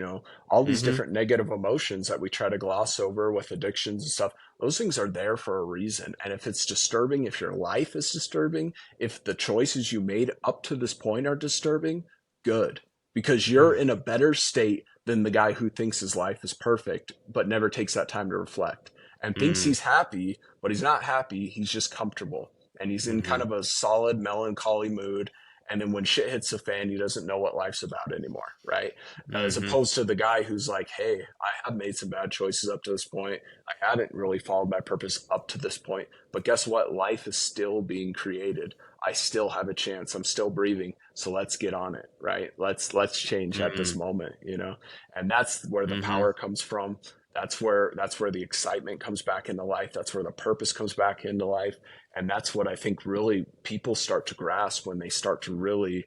All these Hmm. different negative emotions that we try to gloss over with addictions and stuff, those things are there for a reason. And if it's disturbing, if your life is disturbing, if the choices you made up to this point are disturbing, good. Because you're in a better state than the guy who thinks his life is perfect, but never takes that time to reflect and thinks Hmm. he's happy, but he's not happy. He's just comfortable and he's in kind Hmm. of a solid melancholy mood. And then when shit hits the fan, he doesn't know what life's about anymore, right? As Mm-hmm. opposed to the guy who's like, hey, I have made some bad choices up to this point. I hadn't really followed my purpose up to this point. But guess what? Life is still being created. I still have a chance. I'm still breathing. So let's get on it, right? Let's change at this Mm-hmm. moment, you know? And that's where the Mm-hmm. power comes from. That's where the excitement comes back into life. That's where the purpose comes back into life. And that's what I think really people start to grasp when they start to really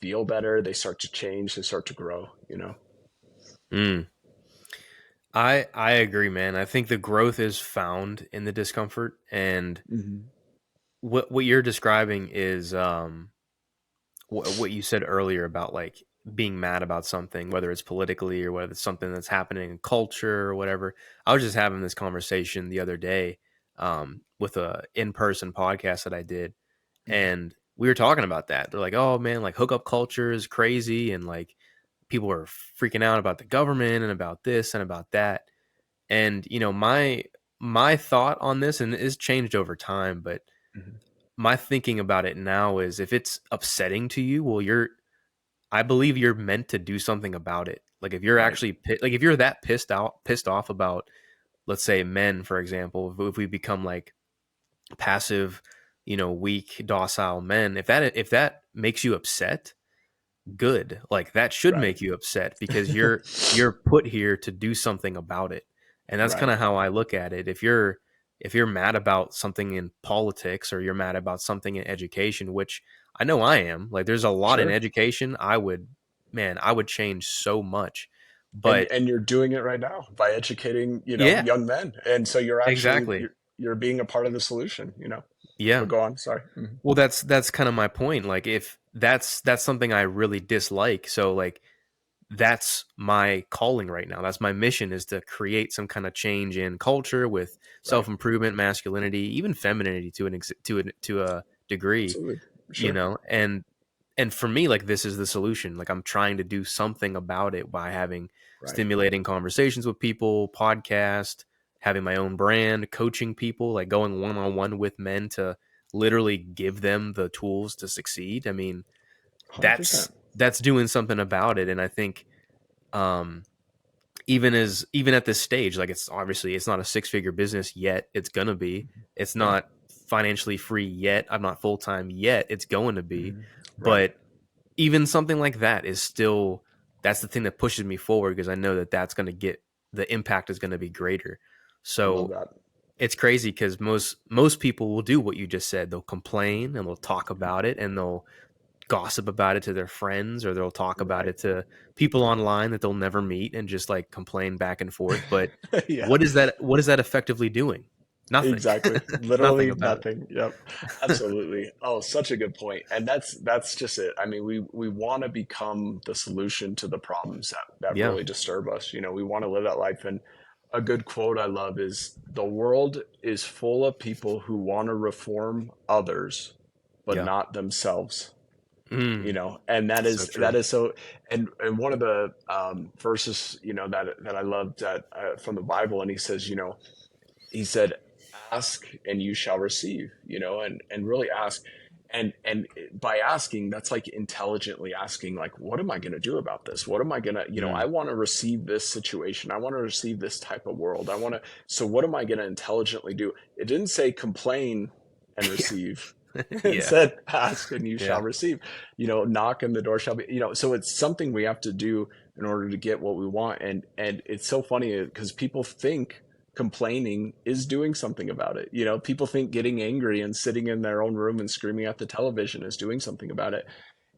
feel better. They start to change. They start to grow, you know? Mm. I agree, man. I think the growth is found in the discomfort, and Mm-hmm. what you're describing is what you said earlier about like being mad about something, whether it's politically or whether it's something that's happening in culture or whatever. I was just having this conversation the other day with a in-person podcast that I did, and we were talking about that. They're like, "Oh man, like hookup culture is crazy," and like people are freaking out about the government and about this and about that. And my thought on this, and it's changed over time, but Mm-hmm. my thinking about it now is if it's upsetting to you, well, I believe you're meant to do something about it. Like if you're Right. actually like if you're that pissed off about, let's say, men, for example, if we become like passive, weak, docile men, if that makes you upset, good. Like that should Right. make you upset because you're put here to do something about it. And that's kind Right. of how I look at it. If you're mad about something in politics or you're mad about something in education, which I know I am, like there's a lot in Sure. education, I would change so much. And But you're doing it right now by educating, yeah, young men. And so you're actually exactly. you're being a part of the solution, you know. Yeah. But go on, sorry. Mhm. Well, that's kind of my point. Like if that's something I really dislike. So like that's my calling right now. That's my mission, is to create some kind of change in culture with Right. self-improvement, masculinity, even femininity to a degree, Absolutely. Sure. and for me, like this is the solution. Like I'm trying to do something about it by having Right. stimulating conversations with people, podcast, having my own brand, coaching people, like going one-on-one with men to literally give them the tools to succeed. I mean, that's 100%. that's doing something about it. And I think um even at this stage, like it's not a six-figure business yet. It's gonna be. It's Yeah. not financially free yet. I'm not full-time yet. It's going to be. Hmm. Right. But even something like that is still, that's the thing that pushes me forward, because I know that that's going to get, the impact is going to be greater. I love So that. it's crazy because most people will do what you just said. They'll complain and they'll talk about it and they'll gossip about it to their friends, or they'll talk about Right. it to people online that they'll never meet and just like complain back and forth. But Yeah. what is that effectively doing? Nothing. Exactly. Nothing Literally about it. nothing. Yep. Absolutely. Oh, such a good point. And that's just it. I mean, we want to become the solution to the problems that Yeah. really disturb us. We want to live that life. And a good quote I love is the world is full of people who want to reform others, but Yeah. not themselves. Mm, And that so is that true. is so. And one of the verses, that I loved from the Bible, and he says, he said, ask and you shall receive, and really ask. And by asking, that's like intelligently asking, like, what am I going to do about this? What am I going to, I Mm, want to receive this situation. I want to receive this type of world. So what am I going to intelligently do? It didn't say complain and yeah. receive. It Yeah. said ask and you shall Yeah. receive, knock and the door shall be, so it's something we have to do in order to get what we want. And it's so funny because people think complaining is doing something about it. People think getting angry and sitting in their own room and screaming at the television is doing something about it.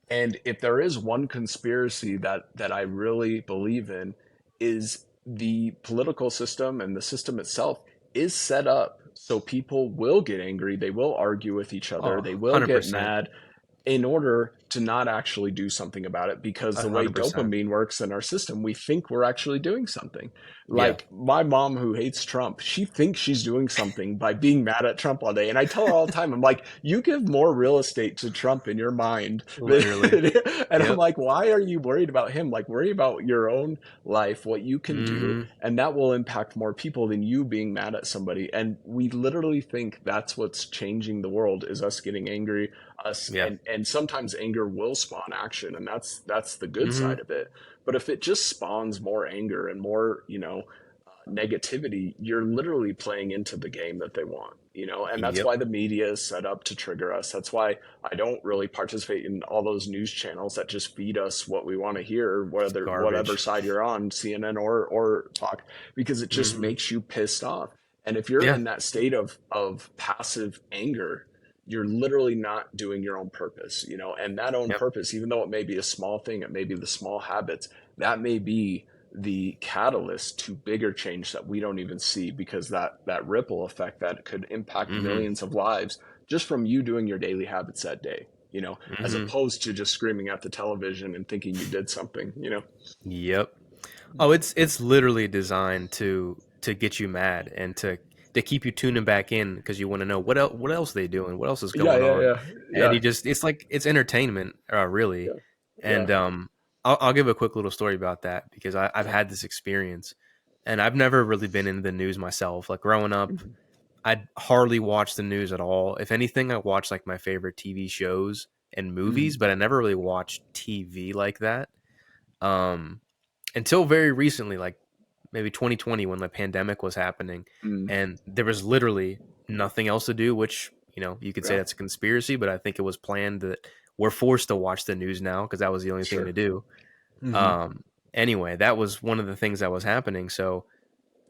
And if there is one conspiracy that I really believe in, is the political system and the system itself is set up so people will get angry, they will argue with each other, Oh, they will get 100%. mad in order to not actually do something about it, because the way 100%. dopamine works in our system, we think we're actually doing something. Yeah. Like my mom who hates Trump, she thinks she's doing something by being mad at Trump all day. And I tell her all the time, I'm like, you give more real estate to Trump in your mind. Literally. And I'm Yep. like, why are you worried about him? Like, worry about your own life, what you can do, Mhm. and that will impact more people than you being mad at somebody. And we literally think that's what's changing the world is us getting angry, us Yeah. and sometimes anger will spawn action, and that's the good Mhm. side of it. But if it just spawns more anger and more, negativity, you're literally playing into the game that they want, and that's Yep. why the media is set up to trigger us. That's why I don't really participate in all those news channels that just feed us what we want to hear, whether whatever Garbage. side you're on, CNN or Talk, because it just Mhm. makes you pissed off. And if you're Yeah. in that state of passive anger, you're literally not doing your own purpose, and that own Yep. purpose, even though it may be a small thing, it may be the small habits, that may be the catalyst to bigger change that we don't even see, because that ripple effect that could impact Mhm. millions of lives just from you doing your daily habits that day, as Mhm. opposed to just screaming at the television and thinking you did something. Yep. Oh, it's literally designed to get you mad and to keep you tuning back in because you want to know what else they doing, what else is Yeah, going yeah, on, yeah, and yeah, it's like it's entertainment, really. yeah, yeah, And I'll give a quick little story about that because I've yeah. had this experience, and I've never really been in the news myself. Like growing up, Mhm, I'd hardly watch the news at all. If anything, I watched like my favorite TV shows and movies, mhm, but I never really watched TV like that. Um, until very recently, like maybe 2020 when the pandemic was happening mhm. and there was literally nothing else to do, which, you could say Yeah, that's a conspiracy, but I think it was planned that we're forced to watch the news now because that was the only thing to sure. do. Hmm. Um, anyway, that was one of the things that was happening. So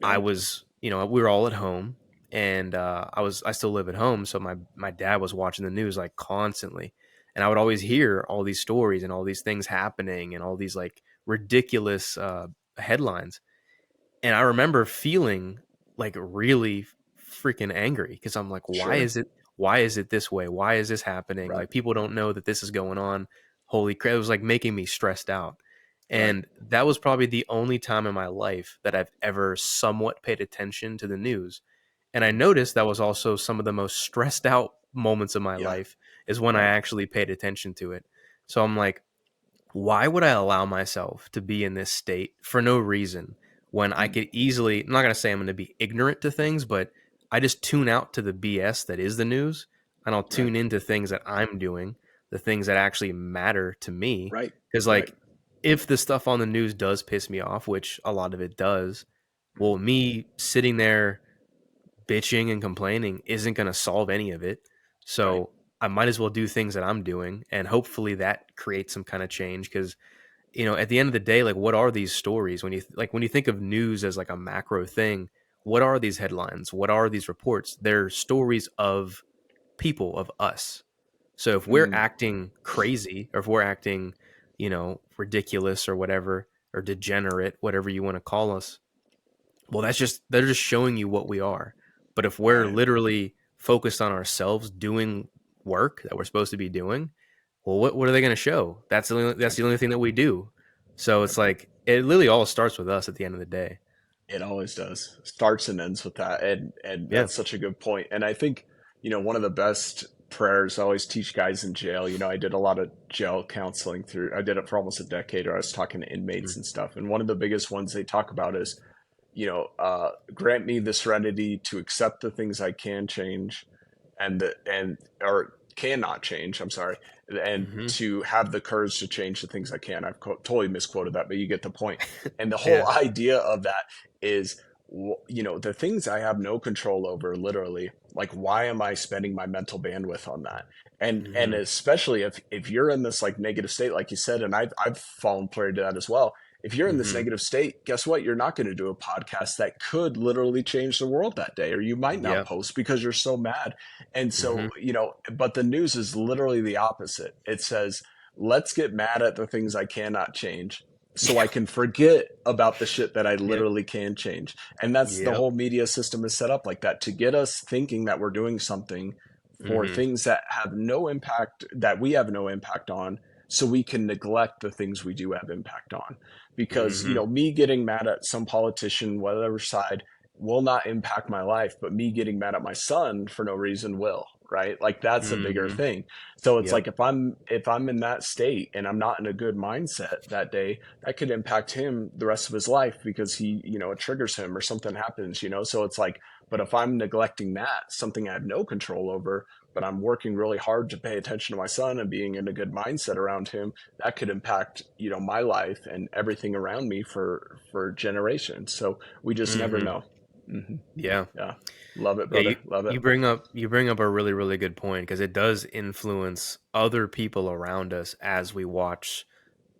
I Yeah. was, we were all at home and I still live at home. So my dad was watching the news like constantly. And I would always hear all these stories and all these things happening and all these like ridiculous headlines. And I remember feeling like really freaking angry because I'm like, Sure. why is it this way? Why is this happening? Right. Like people don't know that this is going on. Holy crap. It was like making me stressed out. Right. And that was probably the only time in my life that I've ever somewhat paid attention to the news. And I Mhm. noticed that was also some of the most stressed out moments of my Yeah. life is when I Right. actually paid attention to it. So I'm like, why would I allow myself to be in this state for no reason when I Mm. could easily, I'm not going to say I'm going to be ignorant to things, but I just tune out to the BS that is the news and I'll Right. tune into things that I'm doing, the things that actually matter to me. Right. Because, Right. like, if the stuff on the news does piss me off, which a lot of it does, Mhm. well, me sitting there bitching and complaining isn't going to solve any of it. Right. So I might as well do things that I'm doing and hopefully that creates some kind of change because at the end of the day, like what are these stories when you think of news as like a macro thing, what are these headlines? What are these reports? They're stories of people, of us. So if we're Mm. acting crazy or if we're acting, ridiculous or whatever, or degenerate, whatever you want to call us, well, they're just showing you what we are. But if we're Right. literally focused on ourselves doing work that we're supposed to be doing, well, what are they going to show? That's Right. the only thing that we do. So Right. it's like it really all starts with us at the end of the day. It always does. Starts and ends with that. And Yeah. that's such a good point. And I think, one of the best prayers I always teach guys in jail, I did a lot of jail counseling through I did it for almost a decade, or I was talking to Mm. inmates and stuff. And one of the biggest ones they talk about is, grant me the serenity to accept the things I can change and or cannot change. I'm sorry, and Hmm. to have the courage to change the things I can. I've totally misquoted that, but you get the point. And the whole Yeah. idea of that is, the things I have no control over, literally. Like, why am I spending my mental bandwidth on that? And Hmm. especially if you're in this like negative state, like you said, and I've fallen prey to that as well. If you're in this Hmm. negative state, guess what? You're not going to do a podcast that could literally change the world that day, or you might not Yeah. post because you're so mad. And Hmm. so, but the news is literally the opposite. It says, let's get mad at the things I cannot change so Yeah. I can forget about the shit that I Yep. literally can change. And that's the Yep. whole media system is set up like that, to get us thinking that we're doing something for Hmm. things that have no impact, that we have no impact on, so we can neglect the things we do have impact on. Because, Mm-hmm. me getting mad at some politician, whatever side, will not impact my life, but me getting mad at my son for no reason will, right? Like that's a bigger Mm-hmm. thing. So it's Yep. like if I'm in that state and I'm not in a good mindset that day, that could impact him the rest of his life because it triggers him or something happens. So it's like, but if I'm neglecting that, something I have no control over, but I'm working really hard to pay attention to my son and being in a good mindset around him, that could impact, my life and everything around me for generations. So we just never Mm-hmm. know. Hmm. Yeah. Yeah. Love it, Yeah, you brother. Love it. you bring up you bring up a really really good point because it does influence other people around us as we watch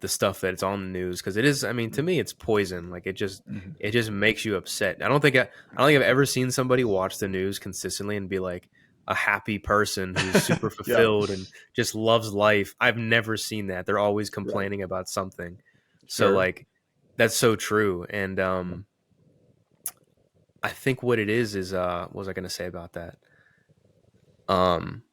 the stuff that's on the news because it is, I mean, to me it's poison. Like Hmm. it just makes you upset. I don't think I've ever seen somebody watch the news consistently and be like a happy person who's super Yeah. fulfilled and just loves life. I've never seen that. They're always Right. complaining about something. So Sure. like that's so true. And I think what it is what was I going to say about that? Um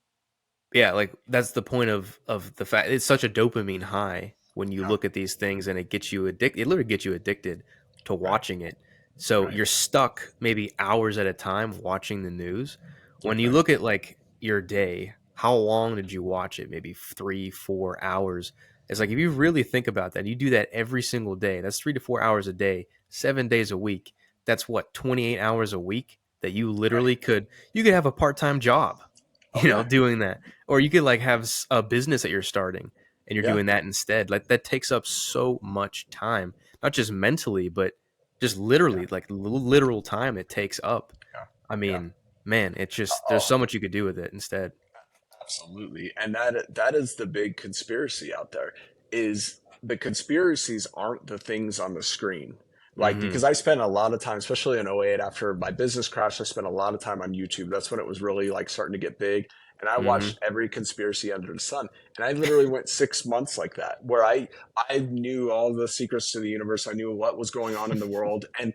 Yeah, like that's the point of the fact it's such a dopamine high when you Yeah. look at these things and it gets you addicted. It literally gets you addicted to Right. watching it. So Right. you're stuck maybe hours at a time watching the news. When you Okay. look at like your day, how long did you watch it? Maybe 3, 4 hours. It's like if you really think about that, you do that every single day. That's 3 to 4 hours a day, 7 days a week. That's what, 28 hours a week that you Right. literally you could have a part-time job, Oh yeah. doing that, or you could like have a business that you're starting and you're Yeah. doing that instead. Like that takes up so much time, not just mentally, but just Yeah. literally like literal time it takes up. Yeah. I Yeah. mean, man, it's just there's Oh, so much you could do with it instead. absolutely. And that is the big conspiracy out there, is the conspiracies aren't the things on the screen. Like, Mm-hmm. because I spent a lot of time, especially in '08 after my business crash, I spent a lot of time on YouTube. That's when it was really like starting to get big. And I Mm-hmm. watched every conspiracy under the sun. And I literally went 6 months like that, where I knew all the secrets to the universe. I knew what was going on in the world. And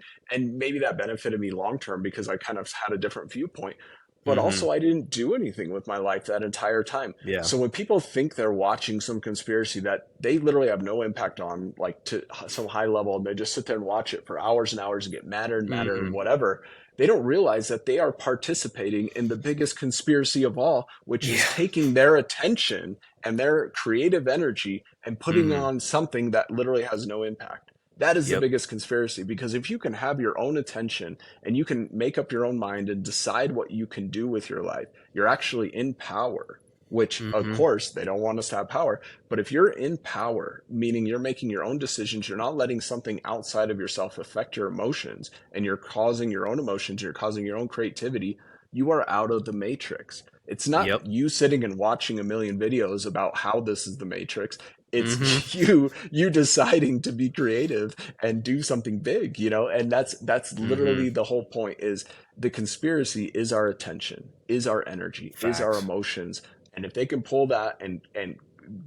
maybe that benefited me long term because I kind of had a different viewpoint, but Mm-hmm. also I didn't do anything with my life that entire time. Yeah. So when people think they're watching some conspiracy that they literally have no impact on, like to some high level, and they just sit there and watch it for hours and hours and get madder and madder and Mm-hmm. whatever, they don't realize that they are participating in the biggest conspiracy of all, which is Yeah. taking their attention and their creative energy and putting Mm-hmm. on something that literally has no impact. That is the Yep. biggest conspiracy, because if you can have your own attention and you can make up your own mind and decide what you can do with your life, you're actually in power, which of Mm-hmm. course they don't want us to have power. But if you're in power, meaning you're making your own decisions, you're not letting something outside of yourself affect your emotions, and you're causing your own emotions, you're causing your own creativity, you are out of the matrix. It's not Yep. you sitting and watching a million videos about how this is the matrix. Mm-hmm. It's you deciding to be creative and do something big. And that's Mm-hmm. literally the whole point. Is the conspiracy is our attention, is our energy, is our Facts. emotions. And if they can pull that and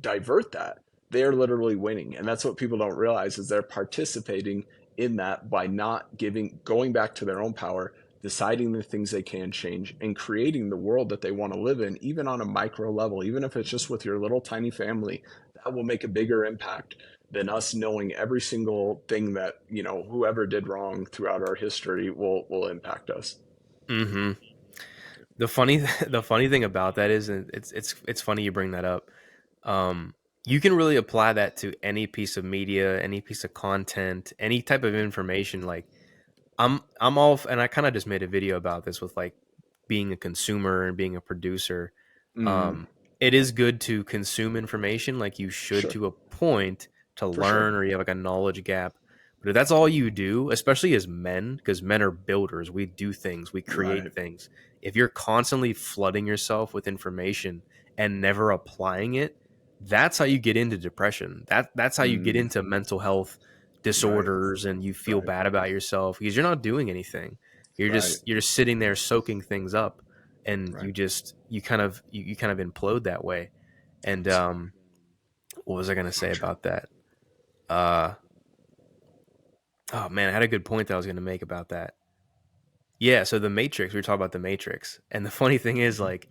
divert that, they're literally winning. And that's what people don't realize, is they're participating in that by not going back to their own power, deciding the things they can change, and creating the world that they want to live in, even on a micro level, even if it's just with your little tiny family. That will make a bigger impact than us knowing every single thing that, whoever did wrong throughout our history will impact us. Mm-hmm. The funny thing about that is, and it's funny you bring that up. Um, you can really apply that to any piece of media, any piece of content, any type of information. Like I'm all, and I kind of just made a video about this with like being a consumer and being a producer. Mm, Um, it is good to consume information like you should sure, to a point to for sure. learn, or you have like a knowledge gap. But if that's all you do, especially as men, because men are builders, we do things, we create Right. things. If you're constantly flooding yourself with information and never applying it, that's how you get into depression. That's how you get Mm, into mental health right. disorders and you feel Right. bad about yourself because you're not doing anything. You're Right. just you're just sitting there soaking things up, and Right. you kind of implode that way. And what was I going to So say true. about that? Uh oh man, I had a good point that I was going to make about that. Yeah, so the Matrix, we were talking about the Matrix. And the funny thing is, Mhm. like,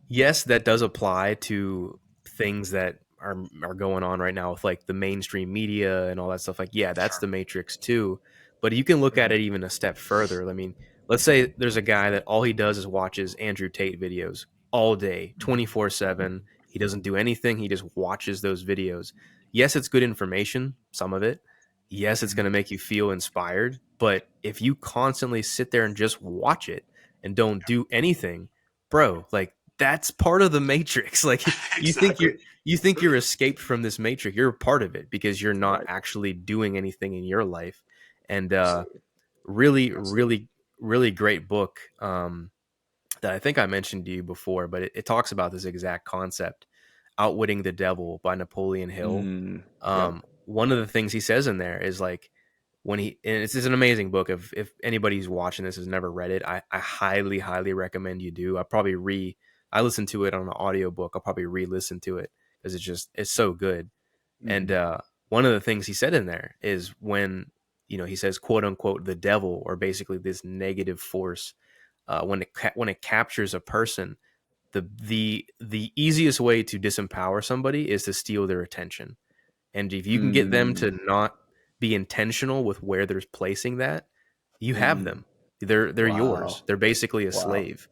yes, that does apply to things that are going on right now with like the mainstream media and all that stuff. Like, yeah, that's Sure. the Matrix too. But you can look at Mhm. it even a step further. I mean, let's say there's a guy that all he does is watches Andrew Tate videos all day, 24/7. He doesn't do anything. He just watches those videos. Yes, it's good information, some of it. Yes, it's going to Mhm. make you feel inspired. But if you constantly sit there and just watch it and don't do anything, bro, like that's part of the Matrix. Like you think Exactly. you're escaped from this Matrix. You're a part of it because you're not Right. actually doing anything in your life. And Absolutely. really, Absolutely. really, really great book that I think I mentioned to you before, but it talks about this exact concept, Outwitting the Devil by Napoleon Hill. Mm. Yep. One of the things he says in there is like when he, and it's an amazing book. If anybody who's watching this has never read it, I highly, highly recommend you do. I listened to it on an audiobook. I'll probably re-listen to it because it's so good. And Mhm. one of the things he said in there is when, he says, quote unquote, the devil, or basically this negative force, when it captures a person, the easiest way to disempower somebody is to steal their attention. And if you can get them Mm. to not be intentional with where they're placing that, you have Mm. them. They're Wow. yours. They're basically a Wow. slave.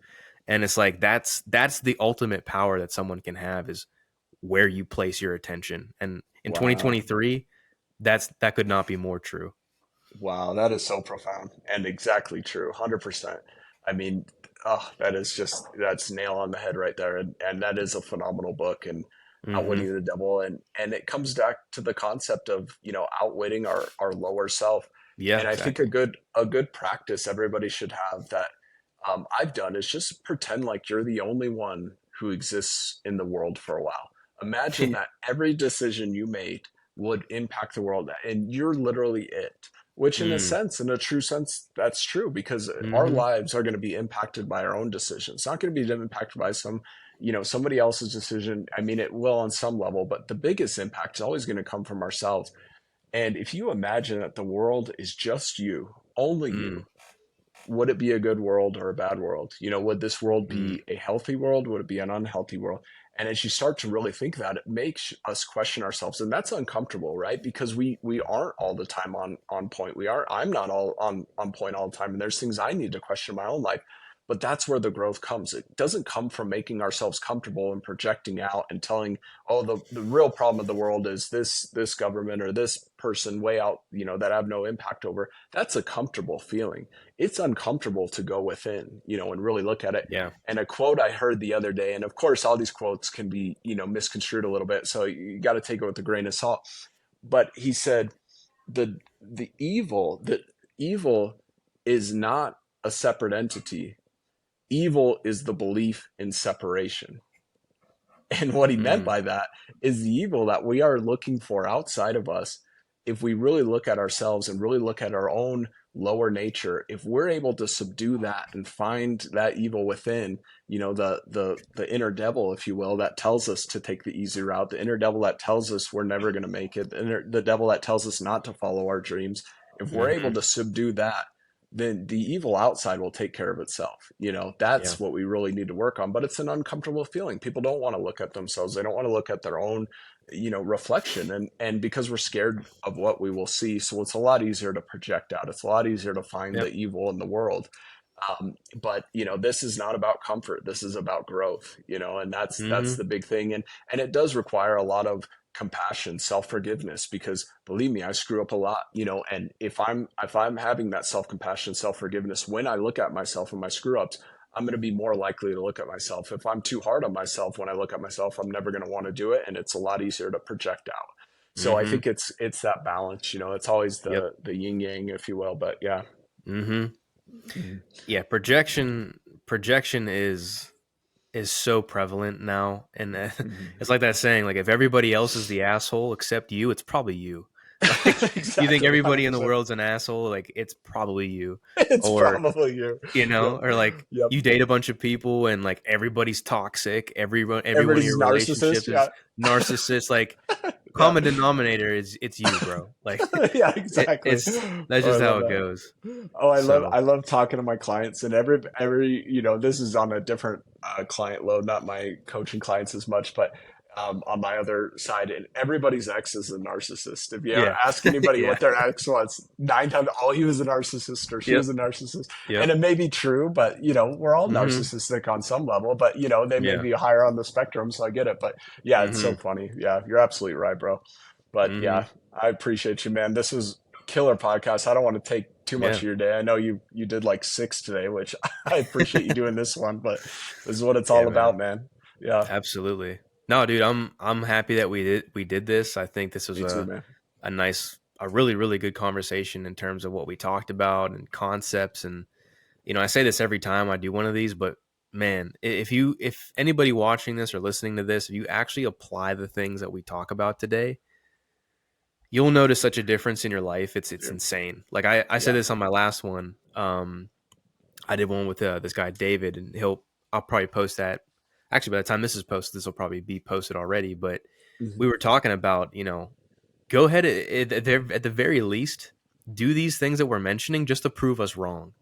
And it's like that's the ultimate power that someone can have, is where you place your attention. And in Wow. 2023, that could not be more true. Wow, that is so profound and exactly true. 100%. I mean, oh, that is just that's nail on the head right there. And that is a phenomenal book and Hmm. outwitting the devil and it comes back to the concept of, outwitting our lower self. Yeah, And I think exactly. a good practice everybody should have that I've done is just pretend like you're the only one who exists in the world for a while. Imagine that every decision you made would impact the world, and you're literally it. Which, in a Mm. sense, in a true sense, that's true because our Hmm. lives are going to be impacted by our own decisions. It's not going to be impacted by somebody else's decision. I mean, it will on some level, but the biggest impact is always going to come from ourselves. And if you imagine that the world is just you, only Mm. you, would it be a good world or a bad world? Would this world Mm. be a healthy world? Would it be an unhealthy world? And as you start to really think that, it makes us question ourselves, and that's uncomfortable, right? Because we aren't all the time on point. I'm not all on point all the time, and there's things I need to question in my own life. But that's where the growth comes. It doesn't come from making ourselves comfortable and projecting out and telling, oh, the real problem of the world is this government or this person way out, that I have no impact over. That's a comfortable feeling. It's uncomfortable to go within, and really look at it. Yeah. And a quote I heard the other day, and of course, all these quotes can be, misconstrued a little bit. So you got to take it with a grain of salt. But he said, the evil is not a separate entity. Evil is the belief in separation. And what he meant Mm. by that is the evil that we are looking for outside of us. If we really look at ourselves and really look at our own lower nature, if we're able to subdue that and find that evil within, the inner devil, if you will, that tells us to take the easy route, the inner devil that tells us we're never going to make it, the devil that tells us not to follow our dreams, if we're able Hmm. to subdue that, then the evil outside will take care of itself. Yeah. That's what we really need to work on. But it's an uncomfortable feeling. People don't want to look at themselves. They don't want to look at their own, reflection. And because we're scared of what we will see, so it's a lot easier to project out. It's a lot easier to find the Yep. evil in the world. But this is not about comfort. This is about growth. And that's Hmm. the big thing. And it does require a lot of compassion, self-forgiveness, because believe me, I screw up a lot, and if I'm having that self-compassion, self-forgiveness, when I look at myself and my screw ups, I'm going to be more likely to look at myself. If I'm too hard on myself when I look at myself, I'm never going to want to do it, and it's a lot easier to project out. So I Hmm. think it's that balance, it's always Yep. the yin yang, if you will. But yeah. Hmm. Mhm. Yeah. Projection is so prevalent now, and Mhm. it's like that saying, like if everybody else is the asshole except you, it's probably you. Like you think Exactly, everybody in the 100%. world's an asshole, like it's probably you. It's Or probably you. Yep. or like Yep. you date a bunch of people and like everybody's toxic. Everyone in Everybody's your a narcissist. relationship Yeah. is narcissist. Like Yeah. common denominator is it's you, bro. Like Yeah, exactly. it's that's Oh, I just how love it that. goes. Oh, I love So I love talking to my clients, and every this is on a different client load, not my coaching clients as much, but on my other side, and everybody's ex is a narcissist. If you Yeah. ask anybody Yeah. what their ex was, 9 times, oh, he was a narcissist or she Yep. was a narcissist. And Yep. it may be true, but we're all Mhm. narcissistic on some level, but they may Yeah. be higher on the spectrum. So I get it. But yeah, it's so Mhm. funny. Yeah, you're absolutely right, bro. But Mhm. yeah, I appreciate you, man. This was killer podcast. I don't want to take too much Yeah. of your day. I know you did like 6 today, which I appreciate you doing this one, but this is what it's Yeah, all man. about, man. Yeah, Absolutely. No, dude, I'm happy that we did this. I think this was me too, man. a really really good conversation in terms of what we talked about and concepts. And I say this every time I do one of these, but man, if anybody watching this or listening to this, if you actually apply the things that we talk about today, you'll notice such a difference in your life. It's Yeah. insane. Like I said Yeah. this on my last one. I did one with this guy David, and I'll probably post that. Actually, by the time this is posted, this will probably be posted already. But Mhm. we were talking about, go ahead at the very least, do these things that we're mentioning just to prove us wrong.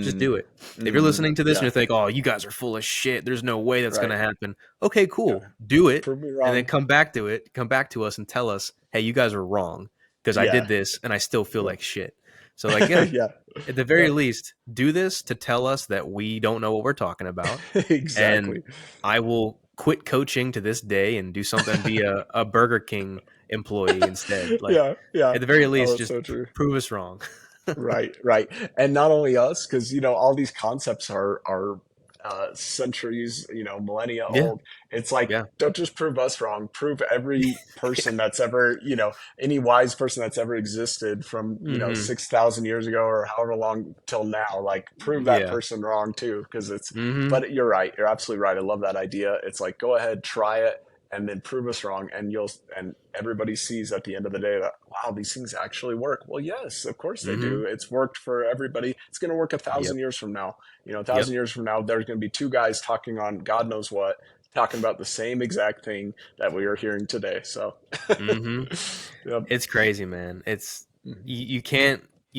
Just do Mm. it. If you're Mhm. listening to this and Yeah. you think, "Oh, you guys are full of shit. There's no way that's going Right. to happen." Okay, Yeah. cool. Do it, Prove me and then wrong. come back to it. Come back to us and tell us, "Hey, you guys are wrong because I Yeah. did this and I still feel Yeah. like shit." So, like, yeah, Yeah. at the very Yeah. least, do this to tell us that we don't know what we're talking about, and Exactly. I will quit coaching to this day and do something, be a Burger King employee instead. Like, Yeah. Yeah. at the very Oh, least, that's just so true. prove us wrong. Right, right. And not only us, because all these concepts are centuries, millennia Yeah, old. It's like, yeah, don't just prove us wrong. Prove every person that's ever, any wise person that's ever existed from, hmm 6,000 years ago or however long till now. Like, prove that yeah, person wrong too, because it's. hmm But you're right. You're absolutely right. I love that idea. It's like, go ahead, try it, and then prove us wrong, and everybody sees at the end of the day that, wow, these things actually work. Well, yes, of course they hmm do. It's worked for everybody. It's going to work a yep, thousand years from now. A yep, thousand years from now, there's going to be two guys talking on God knows what, talking about the same exact thing that we are hearing today. So, hmm yep. It's crazy, man. It's Mhm. you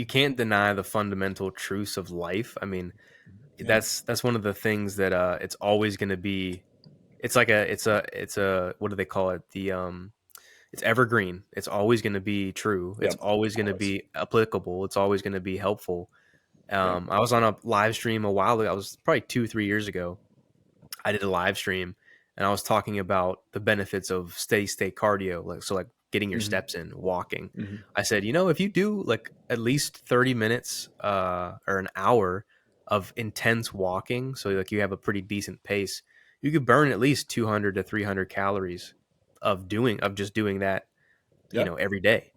can't deny the fundamental truths of life. I mean, Yeah. that's one of the things that it's always going to be. It's like it's a what do they call it? It's evergreen. It's always going to be true. It's Yep. always going to Always. be applicable. It's always going to be helpful. Yep. I was on a live stream a while ago. I was probably 2 3 years ago. I did a live stream and I was talking about the benefits of steady state cardio, like getting your Hmm. steps in, walking. Hmm. I said, if you do like at least 30 minutes or an hour of intense walking, so like you have a pretty decent pace, you could burn at least 200 to 300 calories of just doing that, Yep. every day.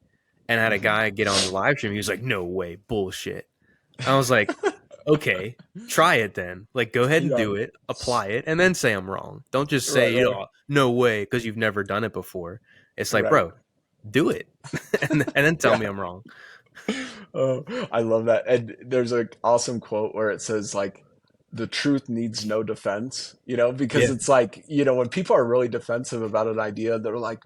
And I had a Hmm. guy get on the live stream. He was like, "No way, bullshit." I was like, okay, try it then. Like, go ahead and Yeah. do it, apply it, and then say I'm wrong. Don't just say, Right. Right. no way, because you've never done it before. It's like, Right. bro, do it, and then tell Yeah. me I'm wrong. Oh, I love that. And there's an awesome quote where it says like the truth needs no defense, because Yeah, it's like, when people are really defensive about an idea, they're like,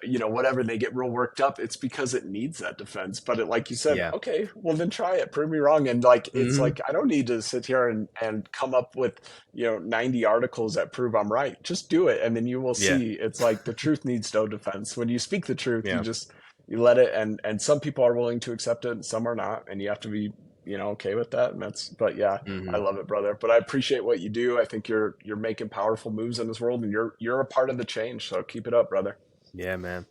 whatever, they get real worked up. It's because it needs that defense. But like you said, yeah, okay, well then try it, prove me wrong. And like, it's hmm like, I don't need to sit here and come up with, 90 articles that prove I'm right. Just do it. And then you will yeah, see it's like the truth needs no defense. When you speak the truth, yeah, you let it, and some people are willing to accept it and some are not, and you have to be okay with that. And that's, but yeah, I hmm love it, brother. But I appreciate what you do. I think you're making powerful moves in this world, and you're a part of the change, so keep it up, brother. yeah, man.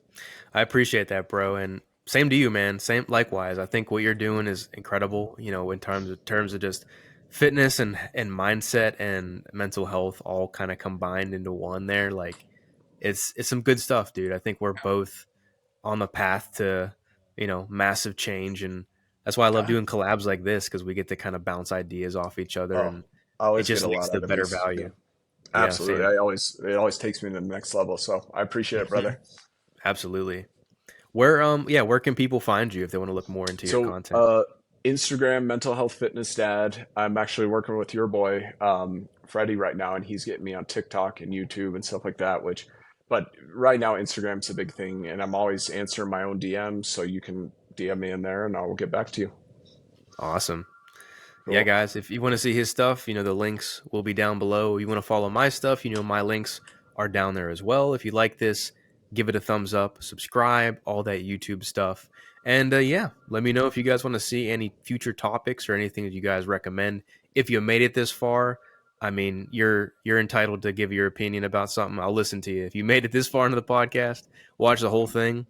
I appreciate that, bro, and same to you, man. Same, likewise. I think what you're doing is incredible. In terms of just fitness and mindset and mental health all kind of combined into one. There, like it's some good stuff, dude. I think we're both on the path to massive change, and that's why I love Yeah. doing collabs like this because we get to kind of bounce ideas off each other, Oh, and I it always get just a leads lot to out of better these. Yeah. value. Yeah, Absolutely. same. It always takes me to the next level, so I appreciate it, brother. Absolutely. Where can people find you if they want to look more into your So, content? Instagram, mental health fitness dad. I'm actually working with your boy, Freddie, right now, and he's getting me on TikTok and YouTube and stuff like that. But right now, Instagram's a big thing, and I'm always answering my own DMs, so you can DM me in there, and I will get back to you. Awesome. Yeah, Cool. guys, if you want to see his stuff, the links will be down below. You want to follow my stuff, my links are down there as well. If you like this, give it a thumbs up, subscribe, all that YouTube stuff. And yeah, let me know if you guys want to see any future topics or anything that you guys recommend. If you made it this far, I mean, you're entitled to give your opinion about something. I'll listen to you. If you made it this far into the podcast, watch the whole thing.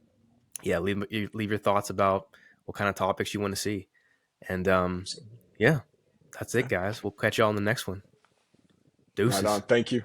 Yeah, leave your thoughts about what kind of topics you want to see. And So, yeah, that's it, yeah, guys. We'll catch y'all on the next one. right on. Deuces. Thank you.